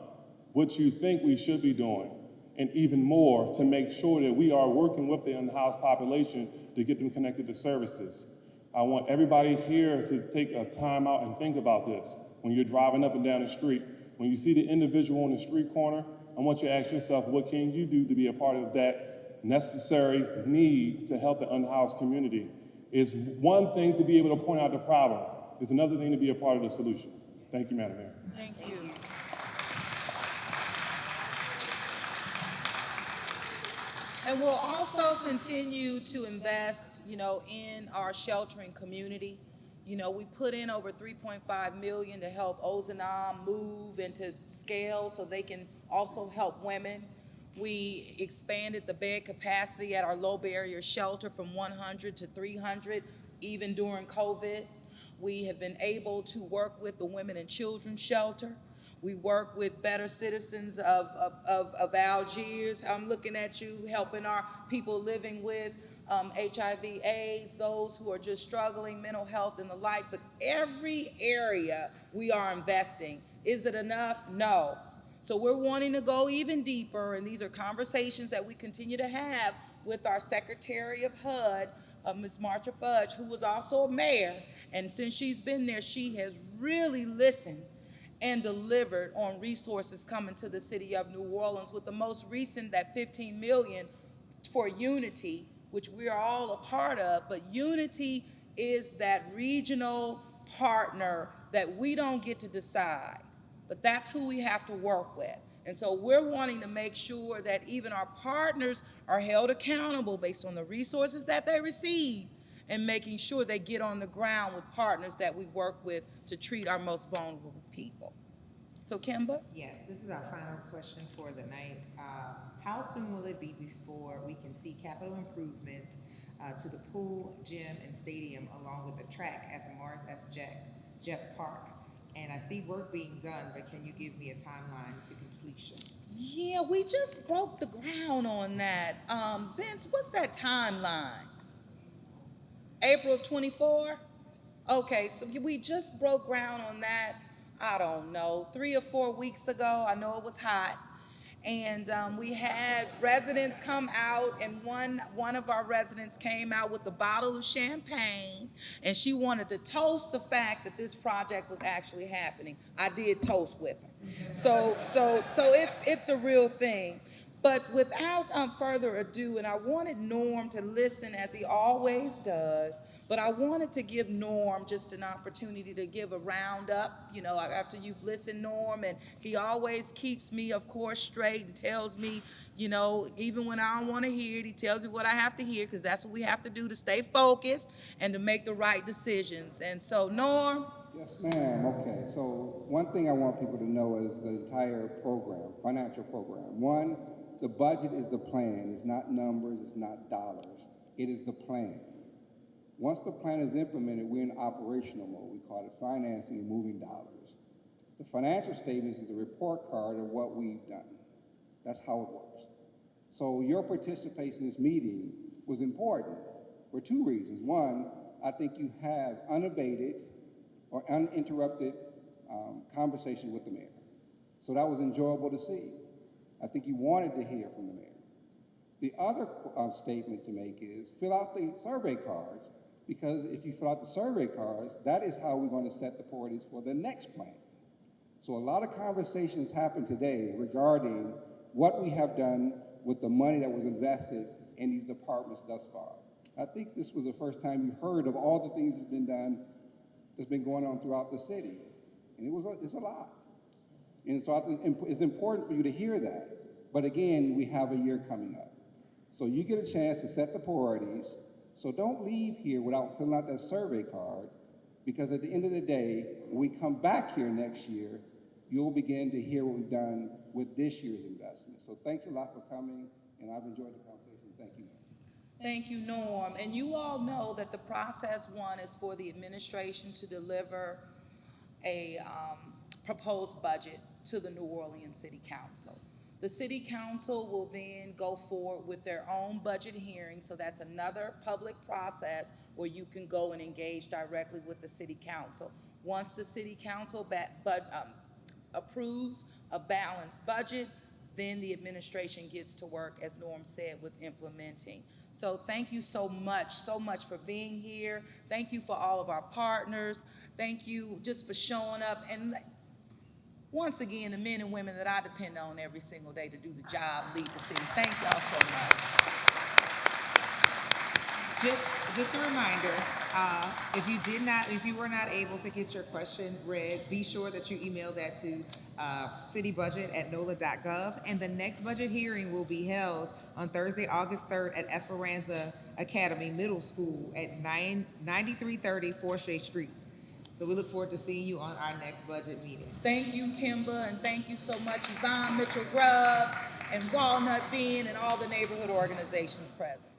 what you think we should be doing, and even more to make sure that we are working with the unhoused population to get them connected to services. I want everybody here to take a time out and think about this. When you're driving up and down the street, when you see the individual on the street corner, I want you to ask yourself, what can you do to be a part of that necessary need to help the unhoused community? It's one thing to be able to point out the problem. It's another thing to be a part of the solution. Thank you, Madam Mayor. Thank you. And we'll also continue to invest, in our sheltering community. We put in over $3.5 million to help Ozanam move into scale so they can also help women. We expanded the bed capacity at our low barrier shelter from 100 to 300, even during COVID. We have been able to work with the Women and Children Shelter. We work with Better Citizens of Algiers. I'm looking at you, helping our people living with HIV, AIDS, those who are just struggling, mental health and the like. But every area we are investing. Is it enough? No. So we're wanting to go even deeper, and these are conversations that we continue to have with our Secretary of HUD, Ms. Marcia Fudge, who was also a mayor. And since she's been there, she has really listened and delivered on resources coming to the city of New Orleans, with the most recent, that $15 million for Unity, which we are all a part of. But Unity is that regional partner that we don't get to decide, but that's who we have to work with. And so we're wanting to make sure that even our partners are held accountable based on the resources that they receive, and making sure they get on the ground with partners that we work with to treat our most vulnerable people. So Kimba? Yes, this is our final question for the night. How soon will it be before we can see capital improvements to the pool, gym, and stadium, along with the track at the Morris F. Jeff Park? And I see work being done, but can you give me a timeline to completion? Yeah, we just broke the ground on that. Vince, what's that timeline? April of 24? Okay, so we just broke ground on that, I don't know, 3 or 4 weeks ago. I know it was hot. And we had residents come out, and one of our residents came out with a bottle of champagne, and she wanted to toast the fact that this project was actually happening. I did toast with her. So it's a real thing. But without further ado, and I wanted Norm to listen as he always does, but I wanted to give Norm just an opportunity to give a roundup, after you've listened, Norm, and he always keeps me, of course, straight and tells me, even when I don't want to hear it, he tells me what I have to hear, because that's what we have to do to stay focused and to make the right decisions. And so, Norm? Yes, ma'am. Okay. So one thing I want people to know is the entire program, financial program. One, the budget is the plan. It's not numbers. It's not dollars. It is the plan. Once the plan is implemented, we're in operational mode. We call it financing and moving dollars. The financial statements is a report card of what we've done. That's how it works. So your participation in this meeting was important for two reasons. One, I think you have unabated or uninterrupted conversation with the mayor. So that was enjoyable to see. I think you wanted to hear from the mayor. The other statement to make is fill out the survey cards, because if you fill out the survey cards, that is how we're going to set the priorities for the next plan. So a lot of conversations happened today regarding what we have done with the money that was invested in these departments thus far. I think this was the first time you heard of all the things that's been done, that's been going on throughout the city. And it's a lot. And so I think it's important for you to hear that. But again, we have a year coming up. So you get a chance to set the priorities. So don't leave here without filling out that survey card, because at the end of the day, when we come back here next year, you'll begin to hear what we've done with this year's investment. So thanks a lot for coming, and I've enjoyed the conversation. Thank you. Thank you, Norm. And you all know that the process one is for the administration to deliver a proposed budget to the New Orleans City Council. The City Council will then go forward with their own budget hearing, so that's another public process where you can go and engage directly with the City Council. Once the City Council approves a balanced budget, then the administration gets to work, as Norm said, with implementing. So thank you so much for being here. Thank you for all of our partners. Thank you just for showing up. And once again, the men and women that I depend on every single day to do the job, lead the city. Thank y'all so much. Just a reminder, if you were not able to get your question read, be sure that you email that to citybudget@nola.gov. And the next budget hearing will be held on Thursday, August 3rd at Esperanza Academy Middle School at 9330 4th Street. So we look forward to seeing you on our next budget meeting. Thank you, Kimba, and thank you so much, Yvonne Mitchell-Grubb and Walnut Bean and all the neighborhood organizations present.